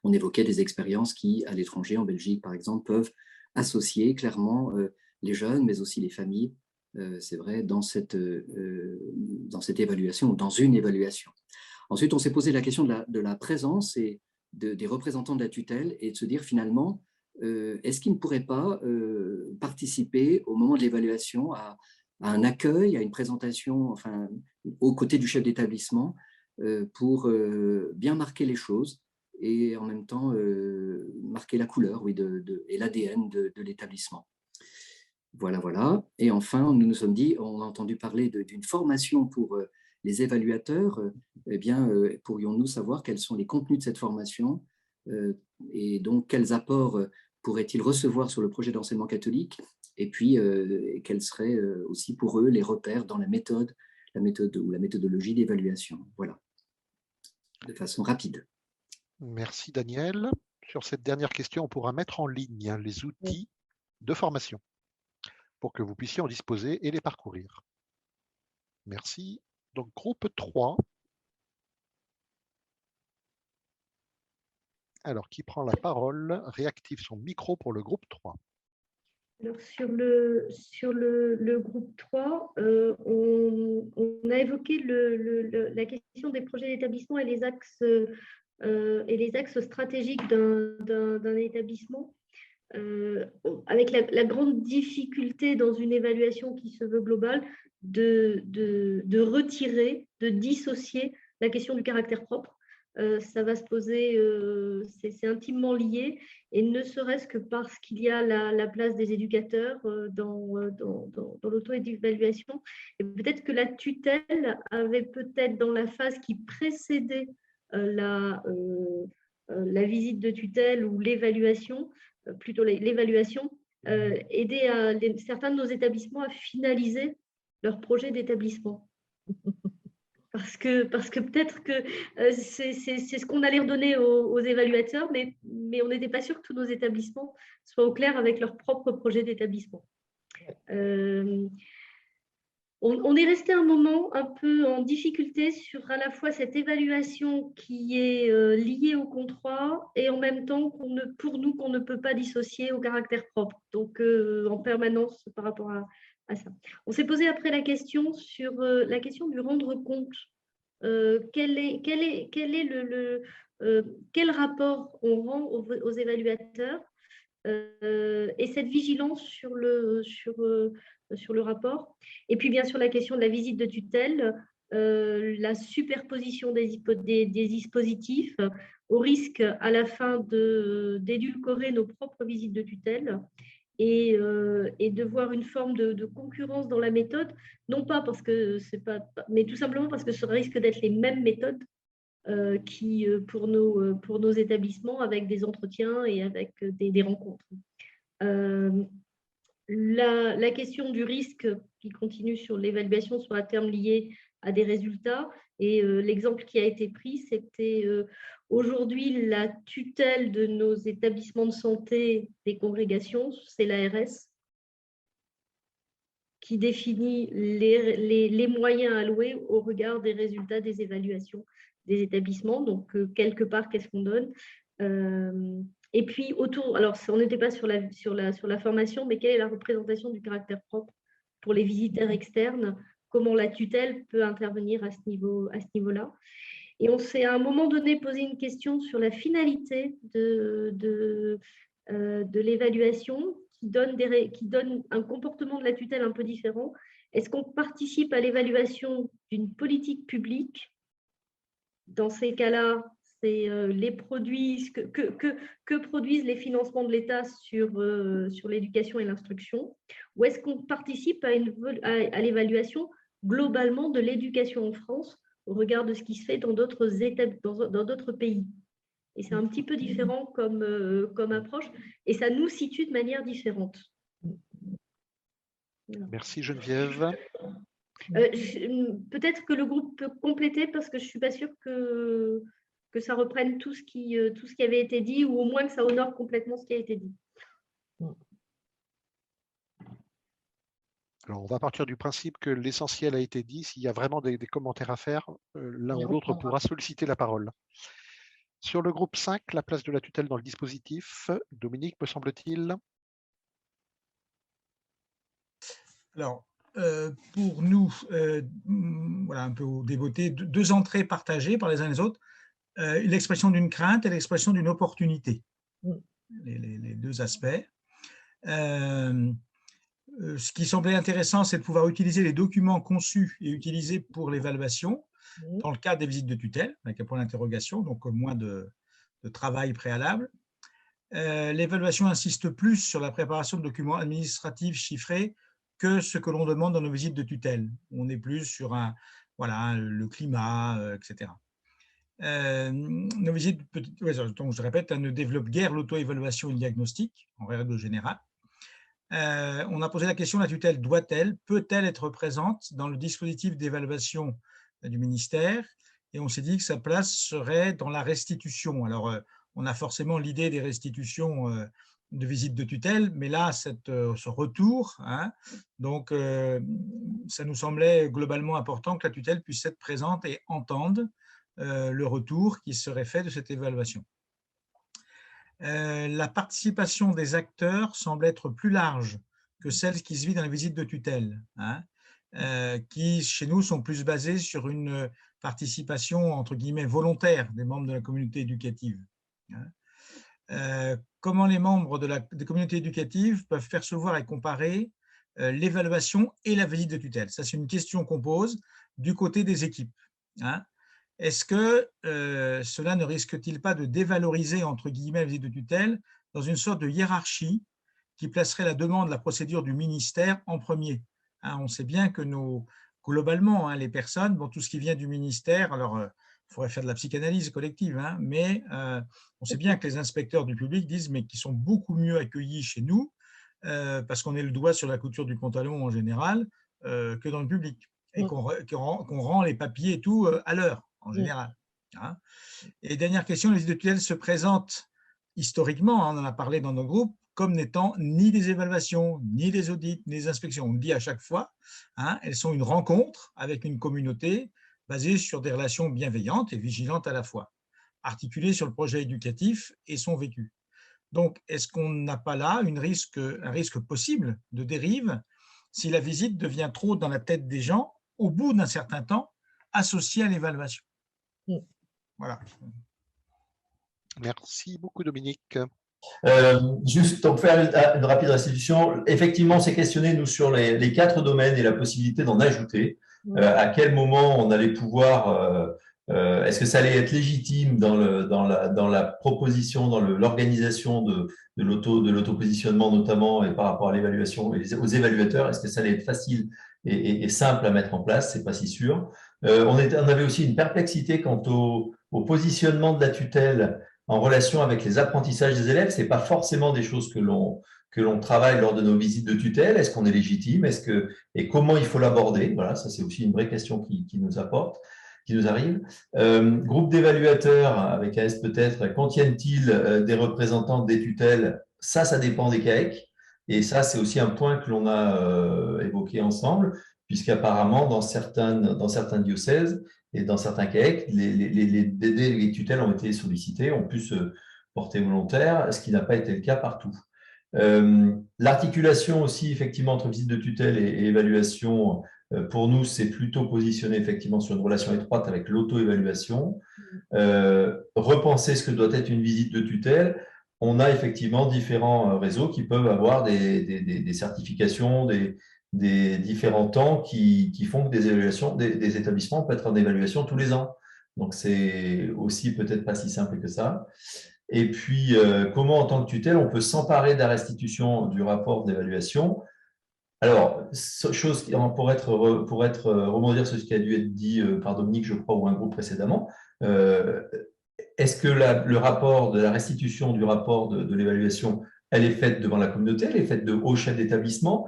On évoquait des expériences qui, à l'étranger, en Belgique par exemple, peuvent associer clairement les jeunes, mais aussi les familles, c'est vrai, dans cette évaluation ou dans une évaluation. Ensuite, on s'est posé la question de la présence et des représentants de la tutelle et de se dire finalement, est-ce qu'ils ne pourraient pas participer au moment de l'évaluation à un accueil, à une présentation, enfin, aux côtés du chef d'établissement, pour bien marquer les choses et en même temps marquer la couleur, oui, et l'ADN de l'établissement. Voilà. Et enfin, nous nous sommes dit, on a entendu parler d'une formation pour les évaluateurs. Eh bien, pourrions-nous savoir quels sont les contenus de cette formation et donc quels apports pourraient-ils recevoir sur le projet d'enseignement catholique, et puis quels seraient aussi pour eux les repères dans la méthode ou la méthodologie d'évaluation. Voilà, de façon rapide. Merci Daniel. Sur cette dernière question, on pourra mettre en ligne les outils de formation pour que vous puissiez en disposer et les parcourir. Merci. Donc, groupe 3. Alors, qui prend la parole réactive son micro pour le groupe 3. Alors, sur le groupe 3, on a évoqué la question des projets d'établissement et les axes stratégiques d'un établissement. Avec la grande difficulté dans une évaluation qui se veut globale, de retirer, de dissocier la question du caractère propre. Ça va se poser, c'est intimement lié, et ne serait-ce que parce qu'il y a la place des éducateurs dans l'auto-évaluation. Et peut-être que la tutelle avait peut-être dans la phase qui précédait la visite de tutelle ou l'évaluation, plutôt l'évaluation, aider certains de nos établissements à finaliser leur projet d'établissement. Parce que peut-être que c'est ce qu'on allait redonner aux évaluateurs, mais on n'était pas sûr que tous nos établissements soient au clair avec leur propre projet d'établissement. On est resté un moment un peu en difficulté sur à la fois cette évaluation qui est liée au contrat et en même temps pour nous qu'on ne peut pas dissocier au caractère propre, donc en permanence par rapport à ça. On s'est posé après la question sur la question du rendre compte. Quel rapport on rend aux évaluateurs et cette vigilance sur le rapport. Et puis, bien sûr, la question de la visite de tutelle, la superposition des dispositifs, au risque à la fin d'édulcorer nos propres visites de tutelle et de voir une forme de concurrence dans la méthode, non pas parce que c'est pas, mais tout simplement parce que ça risque d'être les mêmes méthodes qui, pour nos établissements, avec des entretiens et avec des rencontres. La question du risque qui continue sur l'évaluation soit à terme liée à des résultats. Et l'exemple qui a été pris, c'était aujourd'hui la tutelle de nos établissements de santé des congrégations, c'est l'ARS, qui définit les moyens alloués au regard des résultats des évaluations des établissements. Donc, quelque part, qu'est-ce qu'on donne et puis, autour, alors on n'était pas sur la formation, mais quelle est la représentation du caractère propre pour les visiteurs externes? Comment la tutelle peut intervenir à ce niveau-là? Et on s'est à un moment donné posé une question sur la finalité de l'évaluation qui donne un comportement de la tutelle un peu différent. Est-ce qu'on participe à l'évaluation d'une politique publique? Dans ces cas-là, c'est les produits, que produisent les financements de l'État sur l'éducation et l'instruction, ou est-ce qu'on participe à l'évaluation globalement de l'éducation en France au regard de ce qui se fait dans d'autres pays? Et c'est un petit peu différent comme approche, et ça nous situe de manière différente. Voilà. Merci Geneviève. Peut-être que le groupe peut compléter parce que je ne suis pas sûre que ça reprenne tout ce qui avait été dit, ou au moins que ça honore complètement ce qui a été dit. Alors, on va partir du principe que l'essentiel a été dit. S'il y a vraiment des commentaires à faire, l'un ou l'autre pourra solliciter la parole. Sur le groupe 5, la place de la tutelle dans le dispositif, Dominique, me semble-t-il. Alors, pour nous, voilà, un peu au débeauté, deux entrées partagées par les uns et les autres, l'expression d'une crainte et l'expression d'une opportunité, les deux aspects. Ce qui semblait intéressant, c'est de pouvoir utiliser les documents conçus et utilisés pour l'évaluation dans le cadre des visites de tutelle, avec un point d'interrogation, donc moins de travail préalable. L'évaluation insiste plus sur la préparation de documents administratifs chiffrés que ce que l'on demande dans nos visites de tutelle. On est plus sur le climat, etc. Nos visites, donc je répète, ne développent guère l'auto-évaluation et le diagnostic, en règle générale. On a posé la question, la tutelle doit-elle, peut-elle être présente dans le dispositif d'évaluation du ministère? Et on s'est dit que sa place serait dans la restitution. Alors, on a forcément l'idée des restitutions de visite de tutelle, mais là, ce retour, donc ça nous semblait globalement important que la tutelle puisse être présente et entende le retour qui serait fait de cette évaluation. La participation des acteurs semble être plus large que celle qui se vit dans les visites de tutelle, qui, chez nous, sont plus basées sur une participation, entre guillemets, volontaire des membres de la communauté éducative. Comment les membres des communautés éducatives peuvent percevoir et comparer l'évaluation et la visite de tutelle? Ça, c'est une question qu'on pose du côté des équipes. Hein. Est-ce que cela ne risque-t-il pas de dévaloriser, entre guillemets, la visite de tutelle dans une sorte de hiérarchie qui placerait la demande, la procédure du ministère en premier? Hein, on sait bien que globalement, hein, les personnes, bon, tout ce qui vient du ministère, alors il faudrait faire de la psychanalyse collective, hein, mais on sait bien que les inspecteurs du public disent mais qu'ils sont beaucoup mieux accueillis chez nous parce qu'on est le doigt sur la couture du pantalon en général que dans le public et qu'on rend les papiers et tout à l'heure en général. Hein. Et dernière question, les visites de tutelle se présentent historiquement, hein, on en a parlé dans nos groupes, comme n'étant ni des évaluations, ni des audits, ni des inspections. On le dit à chaque fois, hein, elles sont une rencontre avec une communauté basée sur des relations bienveillantes et vigilantes à la fois, articulées sur le projet éducatif et son vécu. Donc, est-ce qu'on n'a pas là un risque possible de dérive si la visite devient trop dans la tête des gens, au bout d'un certain temps, associée à l'évaluation? Voilà. Merci beaucoup, Dominique. Juste pour faire une rapide restitution, effectivement, on s'est questionné, nous, sur les 4 domaines et la possibilité d'en ajouter. À quel moment on allait pouvoir, est-ce que ça allait être légitime dans la proposition, dans l'organisation de l'auto-positionnement notamment, et par rapport à l'évaluation et aux évaluateurs, est-ce que ça allait être facile et simple à mettre en place? C'est pas si sûr. On avait aussi une perplexité quant au positionnement de la tutelle en relation avec les apprentissages des élèves. C'est pas forcément des choses que l'on travaille lors de nos visites de tutelle. Est-ce qu'on est légitime? Et comment il faut l'aborder? Voilà, ça c'est aussi une vraie question qui nous arrive. Groupe d'évaluateurs, avec AS peut-être, contiennent-ils des représentants des tutelles? Ça dépend des CAEC. Et ça, c'est aussi un point que l'on a évoqué ensemble, puisqu'apparemment, dans certains diocèses, et dans certains CAEC, les tutelles ont été sollicitées, ont pu se porter volontaires, ce qui n'a pas été le cas partout. L'articulation aussi, effectivement, entre visite de tutelle et évaluation, pour nous, c'est plutôt positionné effectivement sur une relation étroite avec l'auto-évaluation. Repenser ce que doit être une visite de tutelle. On a effectivement différents réseaux qui peuvent avoir des certifications, des différents temps qui font que des évaluations, des établissements peuvent être en évaluation tous les ans. Donc, c'est aussi peut-être pas si simple que ça. Et puis, comment en tant que tutelle, on peut s'emparer de la restitution du rapport d'évaluation? Alors, pour rebondir sur ce qui a dû être dit par Dominique, je crois, ou un groupe précédemment, est-ce que le rapport de la restitution du rapport de l'évaluation, elle est faite devant la communauté, elle est faite au chef d'établissement?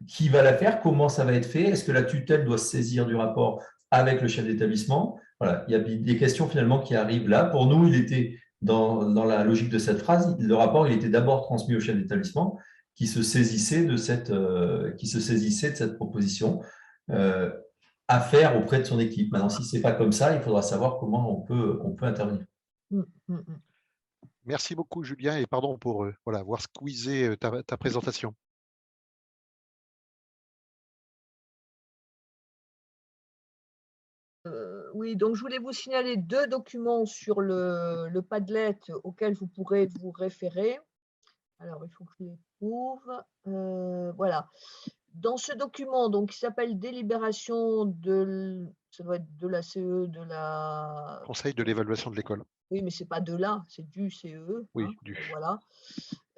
Qui va la faire? Comment ça va être fait? Est-ce que la tutelle doit se saisir du rapport avec le chef d'établissement? Voilà, il y a des questions finalement qui arrivent là. Pour nous, il était dans la logique de cette phrase, le rapport, il était d'abord transmis au chef d'établissement qui se saisissait de cette proposition à faire auprès de son équipe. Maintenant, si ce n'est pas comme ça, il faudra savoir comment on peut intervenir. Merci beaucoup, Julien, et pardon pour avoir squeezé ta présentation. Oui, donc je voulais vous signaler 2 documents sur le Padlet auxquels vous pourrez vous référer. Alors, il faut que je les trouve. Voilà. Dans ce document, donc, qui s'appelle Délibération ça doit être de la CE, de la… Conseil de l'évaluation de l'école. Oui, mais ce n'est pas de là, c'est du CE. Oui, hein, du. Voilà.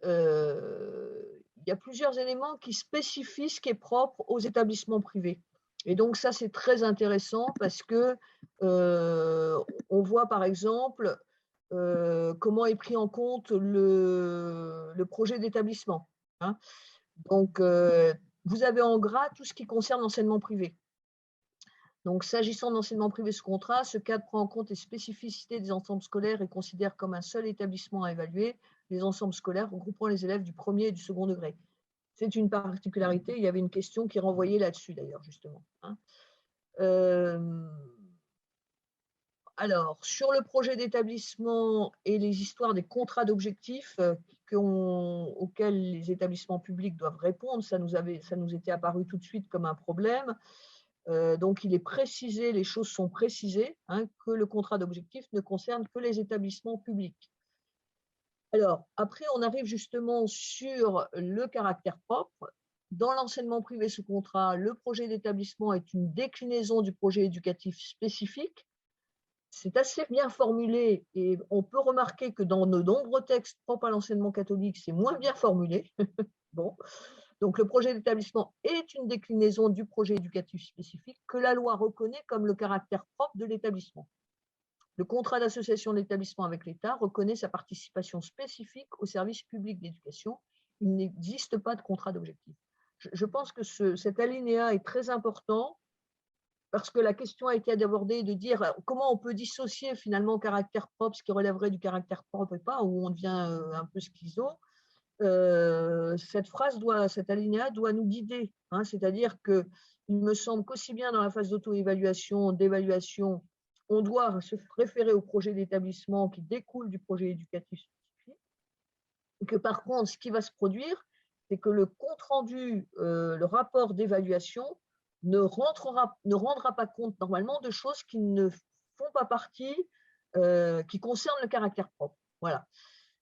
Il y a plusieurs éléments qui spécifient ce qui est propre aux établissements privés. Et donc, ça, c'est très intéressant parce que on voit, par exemple, comment est pris en compte le projet d'établissement. Hein. Donc, vous avez en gras tout ce qui concerne l'enseignement privé. Donc, s'agissant d'enseignement privé sous contrat, ce cadre prend en compte les spécificités des ensembles scolaires et considère comme un seul établissement à évaluer les ensembles scolaires regroupant les élèves du premier et du second degré. C'est une particularité. Il y avait une question qui renvoyait là-dessus, d'ailleurs, justement. Hein. Alors, sur le projet d'établissement et les histoires des contrats d'objectifs auxquels les établissements publics doivent répondre, ça nous était apparu tout de suite comme un problème. Donc, il est précisé, les choses sont précisées, hein, que le contrat d'objectif ne concerne que les établissements publics. Alors, après, on arrive justement sur le caractère propre. dans l'enseignement privé sous contrat, le projet d'établissement est une déclinaison du projet éducatif spécifique. C'est assez bien formulé et on peut remarquer que dans de nombreux textes propres à l'enseignement catholique, c'est moins bien formulé. Bon. Donc, le projet d'établissement est une déclinaison du projet éducatif spécifique que la loi reconnaît comme le caractère propre de l'établissement. Le contrat d'association d'établissement avec l'État reconnaît sa participation spécifique au service public d'éducation. Il n'existe pas de contrat d'objectif. Je pense que cet alinéa est très important parce que la question a été abordée de dire comment on peut dissocier finalement caractère propre, ce qui relèverait du caractère propre et pas, où on devient un peu schizo. Cet alinéa doit nous guider. Hein, c'est-à-dire qu'il me semble qu'aussi bien dans la phase d'auto-évaluation, d'évaluation, on doit se référer au projet d'établissement qui découle du projet éducatif spécifique. Et que par contre, ce qui va se produire, c'est que le compte-rendu, le rapport d'évaluation ne rendra pas compte normalement de choses qui ne font pas partie, qui concernent le caractère propre. Voilà.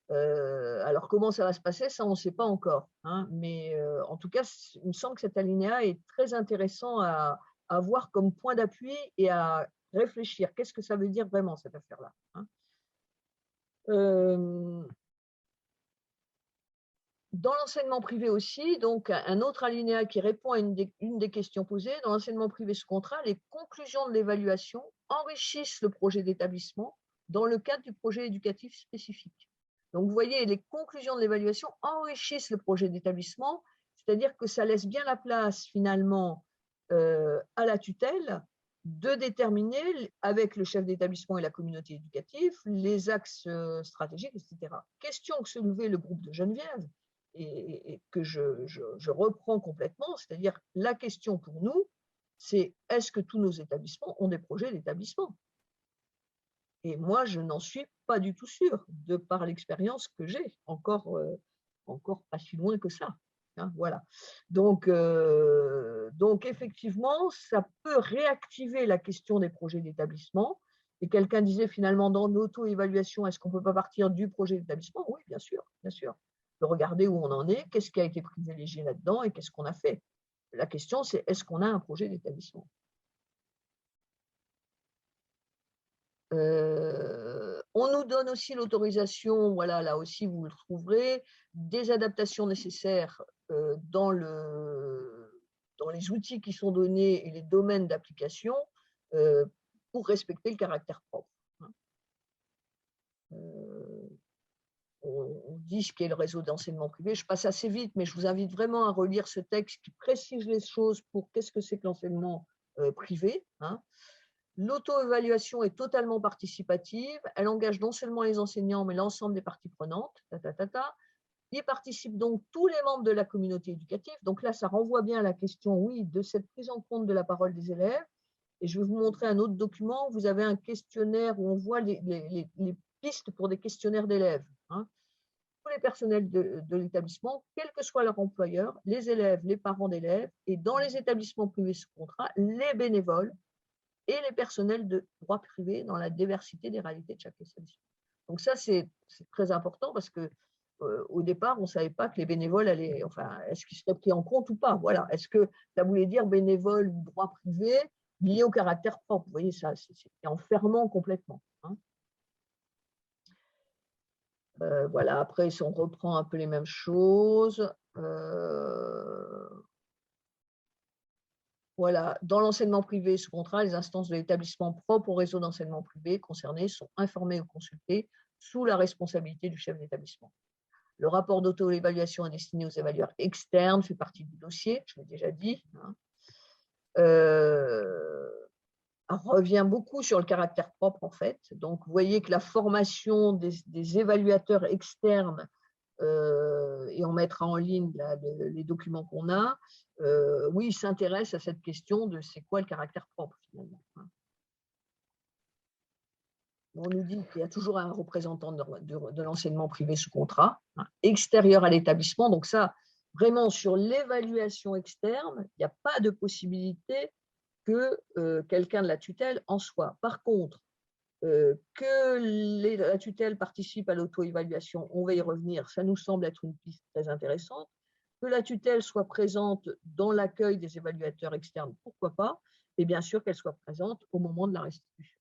Alors, comment ça va se passer, ça, on ne sait pas encore. Hein, mais en tout cas, il me semble que cet alinéa est très intéressant à avoir comme point d'appui et à réfléchir. Qu'est-ce que ça veut dire vraiment, cette affaire-là, hein. Dans l'enseignement privé aussi, donc un autre alinéa qui répond à une des questions posées, dans l'enseignement privé sous contrat, les conclusions de l'évaluation enrichissent le projet d'établissement dans le cadre du projet éducatif spécifique. Donc, vous voyez, les conclusions de l'évaluation enrichissent le projet d'établissement, c'est-à-dire que ça laisse bien la place, finalement, à la tutelle de déterminer, avec le chef d'établissement et la communauté éducative, les axes stratégiques, etc. Question que soulevait le groupe de Geneviève, et que je reprends complètement, c'est-à-dire la question pour nous, c'est est-ce que tous nos établissements ont des projets d'établissement? Et moi, je n'en suis pas du tout sûre, de par l'expérience que j'ai, encore pas si loin que ça. Hein, voilà. Donc, effectivement, ça peut réactiver la question des projets d'établissement. Et quelqu'un disait finalement dans l'auto-évaluation, est-ce qu'on ne peut pas partir du projet d'établissement? Oui, bien sûr, bien sûr. De regarder où on en est, qu'est-ce qui a été privilégié là-dedans et qu'est-ce qu'on a fait. La question, c'est est-ce qu'on a un projet d'établissement? On nous donne aussi l'autorisation, voilà, là aussi vous le trouverez, des adaptations nécessaires dans les outils qui sont donnés et les domaines d'application pour respecter le caractère propre. On dit ce qu'est le réseau d'enseignement privé. Je passe assez vite, mais je vous invite vraiment à relire ce texte qui précise les choses pour qu'est-ce que c'est que l'enseignement privé. Hein. L'auto-évaluation est totalement participative. Elle engage non seulement les enseignants, mais l'ensemble des parties prenantes. Y participent donc tous les membres de la communauté éducative. Donc là, ça renvoie bien à la question, oui, de cette prise en compte de la parole des élèves. Et je vais vous montrer un autre document. Vous avez un questionnaire où on voit les pistes pour des questionnaires d'élèves. Hein. Tous les personnels de l'établissement, quel que soit leur employeur, les élèves, les parents d'élèves, et dans les établissements privés sous contrat, les bénévoles et les personnels de droit privé dans la diversité des réalités de chaque établissement. Donc ça, c'est très important parce que au départ, on ne savait pas que les bénévoles allaient, enfin, est-ce qu'ils seraient pris en compte ou pas. Voilà. Est-ce que ça voulait dire bénévole ou droit privé lié au caractère propre? Vous voyez, ça, c'est enfermant complètement. Hein. Voilà. Après, si on reprend un peu les mêmes choses. Voilà, dans l'enseignement privé sous contrat, les instances de l'établissement propre au réseau d'enseignement privé concerné sont informées ou consultées sous la responsabilité du chef d'établissement. Le rapport d'auto-évaluation est destiné aux évalueurs externes, fait partie du dossier, je l'ai déjà dit. Hein. Revient beaucoup sur le caractère propre, en fait. Donc, vous voyez que la formation des évaluateurs externes, et on mettra en ligne là, les documents qu'on a, oui, il s'intéresse à cette question de c'est quoi le caractère propre, finalement. Hein. On nous dit qu'il y a toujours un représentant de l'enseignement privé sous contrat, hein, extérieur à l'établissement. Donc ça, vraiment, sur l'évaluation externe, il n'y a pas de possibilité que quelqu'un de la tutelle en soit. Par contre, que la tutelle participe à l'auto-évaluation, on va y revenir, ça nous semble être une piste très intéressante. Que la tutelle soit présente dans l'accueil des évaluateurs externes, pourquoi pas, et bien sûr qu'elle soit présente au moment de la restitution.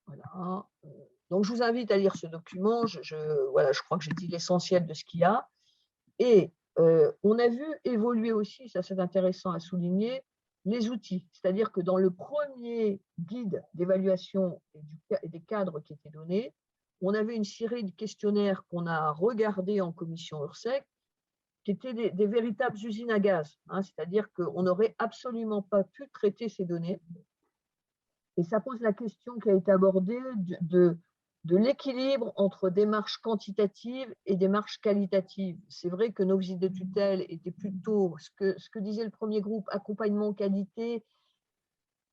Voilà. Donc, je vous invite à lire ce document. Voilà, je crois que j'ai dit l'essentiel de ce qu'il y a. Et on a vu évoluer aussi, ça c'est intéressant à souligner, les outils. C'est-à-dire que dans le premier guide d'évaluation et des cadres qui étaient donnés, on avait une série de questionnaires qu'on a regardés en commission URSEC, qui étaient des véritables usines à gaz. Hein, c'est-à-dire qu'on n'aurait absolument pas pu traiter ces données. Et ça pose la question qui a été abordée de l'équilibre entre démarches quantitatives et démarches qualitatives. C'est vrai que nos visites de tutelle étaient plutôt, ce que disait le premier groupe, accompagnement qualité.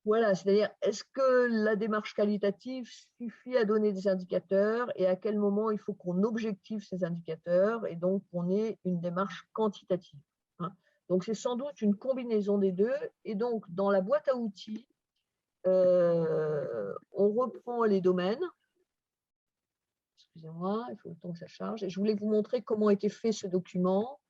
Voilà, c'est-à-dire, est-ce que la démarche qualitative suffit à donner des indicateurs et à quel moment il faut qu'on objective ces indicateurs et donc qu'on ait une démarche quantitative. Hein. Donc, c'est sans doute une combinaison des deux. Et donc, dans la boîte à outils, on reprend les domaines. Excusez-moi, il faut le temps que ça charge. Et je voulais vous montrer comment était fait ce document.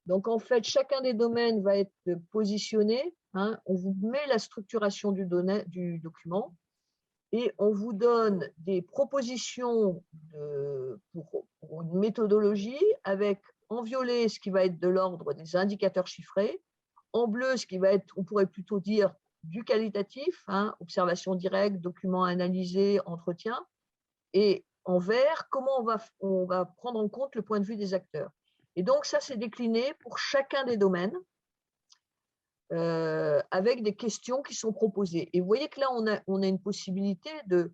Donc, en fait, chacun des domaines va être positionné. Hein. On vous met la structuration du document et on vous donne des propositions pour une méthodologie avec en violet ce qui va être de l'ordre des indicateurs chiffrés, en bleu ce qui va être, on pourrait plutôt dire, du qualitatif, hein, observation directe, documents analysés, entretien, et en vert, comment on va prendre en compte le point de vue des acteurs. Et donc, ça, c'est décliné pour chacun des domaines avec des questions qui sont proposées. Et vous voyez que là, on a une possibilité de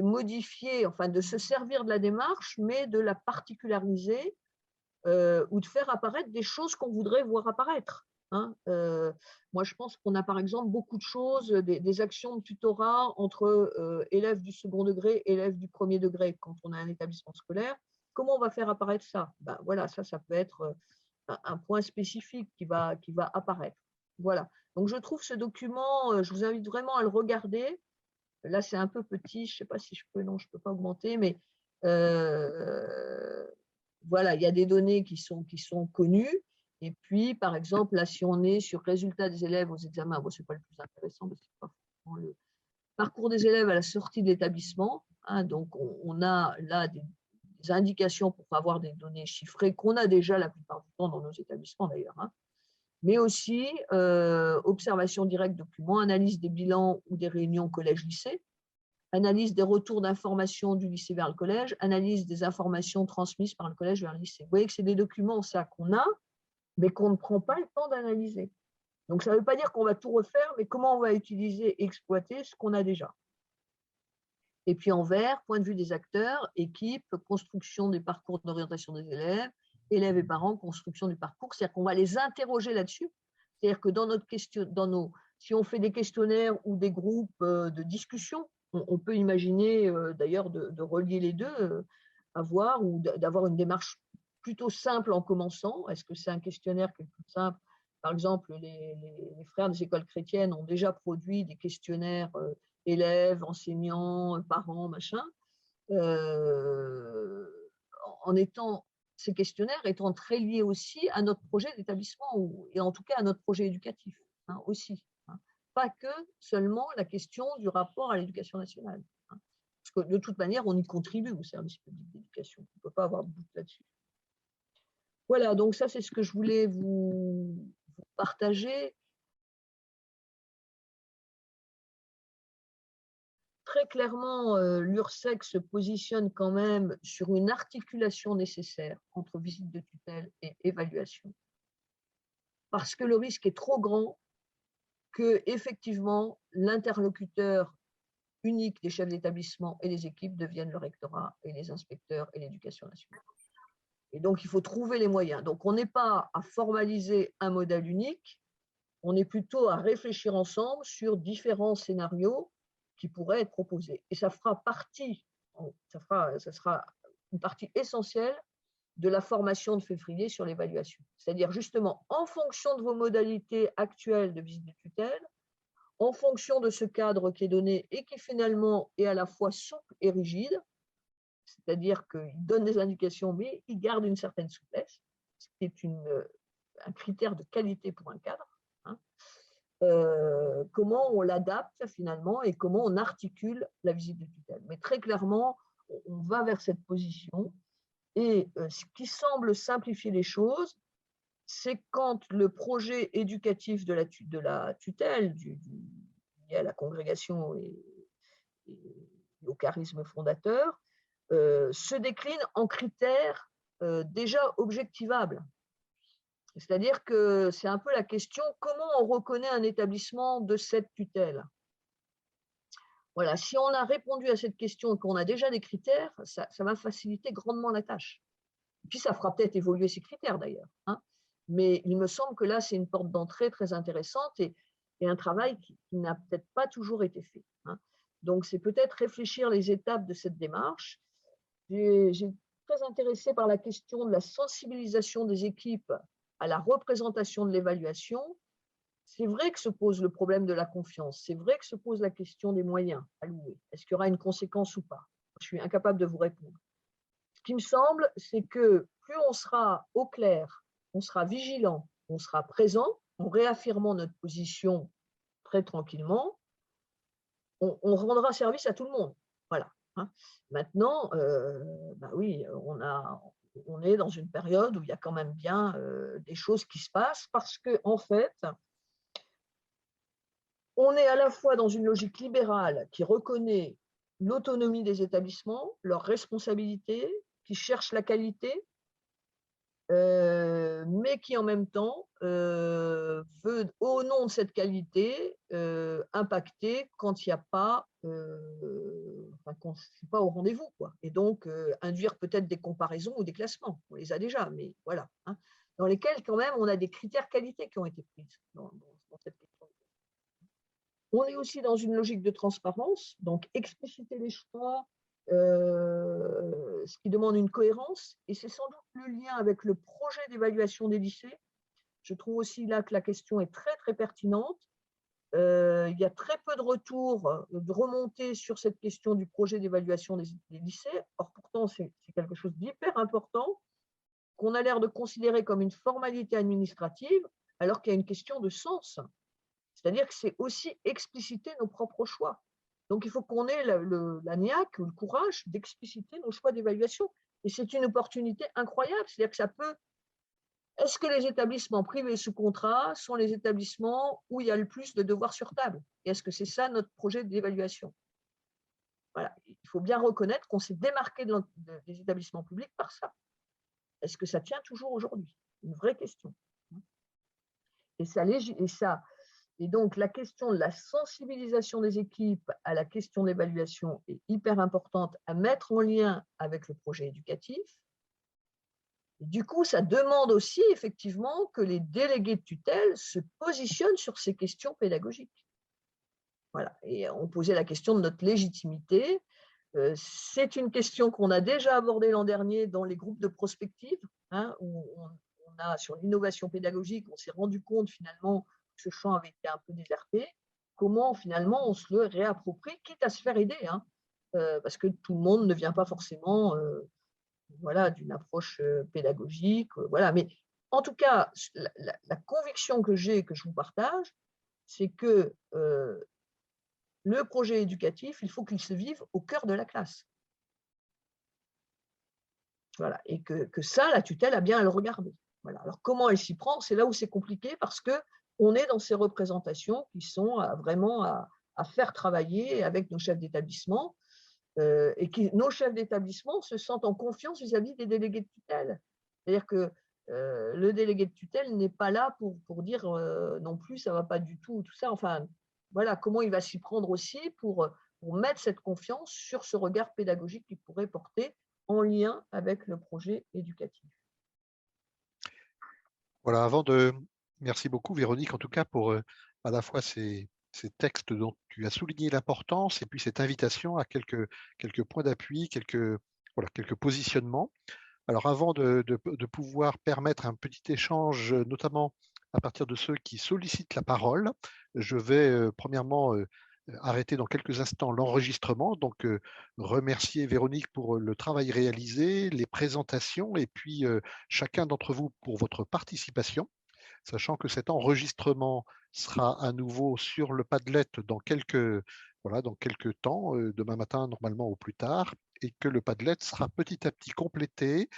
modifier, enfin, de se servir de la démarche, mais de la particulariser ou de faire apparaître des choses qu'on voudrait voir apparaître. Hein. Moi, je pense qu'on a par exemple beaucoup de choses, des actions de tutorat entre élèves du second degré et élèves du premier degré quand on a un établissement scolaire. Comment on va faire apparaître ça? Ben, voilà, ça peut être un point spécifique qui va apparaître. Voilà. Donc, je trouve ce document, je vous invite vraiment à le regarder. Là, c'est un peu petit, je ne sais pas si je peux, non, je ne peux pas augmenter, mais voilà, il y a des données qui sont connues. Et puis, par exemple, là, si on est sur résultats des élèves aux examens, bon, ce n'est pas le plus intéressant, parce que ce n'est pas forcément le parcours des élèves à la sortie de l'établissement. Hein, donc, on a là des indications pour avoir des données chiffrées qu'on a déjà la plupart du temps dans nos établissements d'ailleurs. Hein. Mais aussi observation directe documents, analyse des bilans ou des réunions collège-lycée, analyse des retours d'informations du lycée vers le collège, analyse des informations transmises par le collège vers le lycée. Vous voyez que c'est des documents, ça, qu'on a, mais qu'on ne prend pas le temps d'analyser. Donc, ça ne veut pas dire qu'on va tout refaire, mais comment on va utiliser et exploiter ce qu'on a déjà. Et puis en vert, point de vue des acteurs, équipe, construction des parcours d'orientation des élèves, élèves et parents, construction du parcours. C'est-à-dire qu'on va les interroger là-dessus. C'est-à-dire que dans notre question, si on fait des questionnaires ou des groupes de discussion, on peut imaginer d'ailleurs de relier les deux, avoir ou d'avoir une démarche plutôt simple en commençant. Est-ce que c'est un questionnaire qui est plus simple? Par exemple, les frères des écoles chrétiennes ont déjà produit des questionnaires élèves, enseignants, parents, machin, ces questionnaires étant très liés aussi à notre projet d'établissement, et en tout cas à notre projet éducatif, hein, aussi. Hein. Pas que seulement la question du rapport à l'éducation nationale. Hein. Parce que de toute manière, on y contribue au service public d'éducation. On ne peut pas avoir de doute là-dessus. Voilà, donc ça, c'est ce que je voulais vous partager. Très clairement, l'URSSEC se positionne quand même sur une articulation nécessaire entre visite de tutelle et évaluation. Parce que le risque est trop grand que, effectivement, l'interlocuteur unique des chefs d'établissement et des équipes devienne le rectorat et les inspecteurs et l'éducation nationale. Et donc, il faut trouver les moyens. Donc, on n'est pas à formaliser un modèle unique, on est plutôt à réfléchir ensemble sur différents scénarios qui pourraient être proposés. Et ça fera partie, ça sera une partie essentielle de la formation de février sur l'évaluation. C'est-à-dire justement, en fonction de vos modalités actuelles de visite de tutelle, en fonction de ce cadre qui est donné et qui finalement est à la fois souple et rigide, c'est-à-dire qu'il donne des indications, mais il garde une certaine souplesse, ce qui est un critère de qualité pour un cadre. Hein. Comment on l'adapte finalement et comment on articule la visite de tutelle. Mais très clairement, on va vers cette position et ce qui semble simplifier les choses, c'est quand le projet éducatif de la tutelle, lié à la congrégation et au charisme fondateur, se décline en critères déjà objectivables. C'est-à-dire que c'est un peu la question, comment on reconnaît un établissement de cette tutelle? Voilà, si on a répondu à cette question et qu'on a déjà des critères, ça va faciliter grandement la tâche. Et puis ça fera peut-être évoluer ces critères d'ailleurs. Hein. Mais il me semble que là, c'est une porte d'entrée très intéressante et un travail qui n'a peut-être pas toujours été fait. Hein. Donc c'est peut-être réfléchir les étapes de cette démarche. J'ai très intéressé par la question de la sensibilisation des équipes à la représentation de l'évaluation. C'est vrai que se pose le problème de la confiance, c'est vrai que se pose la question des moyens alloués. Est-ce qu'il y aura une conséquence ou pas? Je suis incapable de vous répondre. Ce qui me semble, c'est que plus on sera au clair, on sera vigilant, on sera présent, en réaffirmant notre position très tranquillement, on rendra service à tout le monde. Voilà. Hein. Maintenant, oui, on est dans une période où il y a quand même bien des choses qui se passent parce que, en fait, on est à la fois dans une logique libérale qui reconnaît l'autonomie des établissements, leurs responsabilités, qui cherche la qualité, mais qui en même temps veut, au nom de cette qualité, impacter quand il n'y a pas, quand c'est pas au rendez-vous, quoi. Et donc induire peut-être des comparaisons ou des classements. On les a déjà, mais voilà. Hein, dans lesquels quand même on a des critères qualité qui ont été pris dans cette question. On est aussi dans une logique de transparence, donc expliciter les choix, ce qui demande une cohérence, et c'est sans doute le lien avec le projet d'évaluation des lycées. Je trouve aussi là que la question est très très pertinente. Il y a très peu de retours, de remontées sur cette question du projet d'évaluation des lycées. Or pourtant c'est quelque chose d'hyper important qu'on a l'air de considérer comme une formalité administrative, alors qu'il y a une question de sens. C'est-à-dire que c'est aussi expliciter nos propres choix. Donc, il faut qu'on ait la niaque ou le courage d'expliciter nos choix d'évaluation. Et c'est une opportunité incroyable. C'est-à-dire que ça peut… Est-ce que les établissements privés sous contrat sont les établissements où il y a le plus de devoirs sur table? Et est-ce que c'est ça notre projet d'évaluation? Voilà. Il faut bien reconnaître qu'on s'est démarqué des établissements publics par ça. Est-ce que ça tient toujours aujourd'hui? Une vraie question. Et donc, la question de la sensibilisation des équipes à la question de l'évaluation est hyper importante à mettre en lien avec le projet éducatif. Et du coup, ça demande aussi effectivement que les délégués de tutelle se positionnent sur ces questions pédagogiques. Voilà. Et on posait la question de notre légitimité. C'est une question qu'on a déjà abordée l'an dernier dans les groupes de prospective, hein, où on a, sur l'innovation pédagogique, on s'est rendu compte finalement ce champ avait été un peu déserté, comment finalement on se le réapproprie, quitte à se faire aider, hein, parce que tout le monde ne vient pas forcément d'une approche pédagogique. Voilà. Mais en tout cas, la conviction que j'ai, que je vous partage, c'est que le projet éducatif, il faut qu'il se vive au cœur de la classe. Voilà. Et que ça, la tutelle a bien à le regarder. Voilà. Alors comment elle s'y prend? C'est là où c'est compliqué parce que on est dans ces représentations qui sont vraiment à faire travailler avec nos chefs d'établissement et nos chefs d'établissement se sentent en confiance vis-à-vis des délégués de tutelle. C'est-à-dire que le délégué de tutelle n'est pas là pour dire non plus ça ne va pas du tout, tout ça. Enfin, voilà, comment il va s'y prendre aussi pour mettre cette confiance sur ce regard pédagogique qu'il pourrait porter en lien avec le projet éducatif. Voilà, merci beaucoup Véronique, en tout cas pour à la fois ces textes dont tu as souligné l'importance et puis cette invitation à quelques points d'appui, quelques positionnements. Alors avant de pouvoir permettre un petit échange, notamment à partir de ceux qui sollicitent la parole, je vais premièrement arrêter dans quelques instants l'enregistrement. Donc, remercier Véronique pour le travail réalisé, les présentations et puis chacun d'entre vous pour votre participation, sachant que cet enregistrement sera à nouveau sur le Padlet dans quelques temps, demain matin normalement au plus tard, et que le Padlet sera petit à petit complété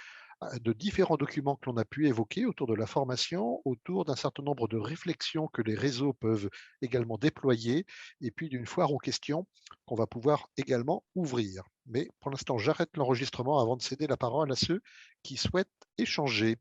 de différents documents que l'on a pu évoquer autour de la formation, autour d'un certain nombre de réflexions que les réseaux peuvent également déployer, et puis d'une foire aux questions qu'on va pouvoir également ouvrir. Mais pour l'instant, j'arrête l'enregistrement avant de céder la parole à ceux qui souhaitent échanger.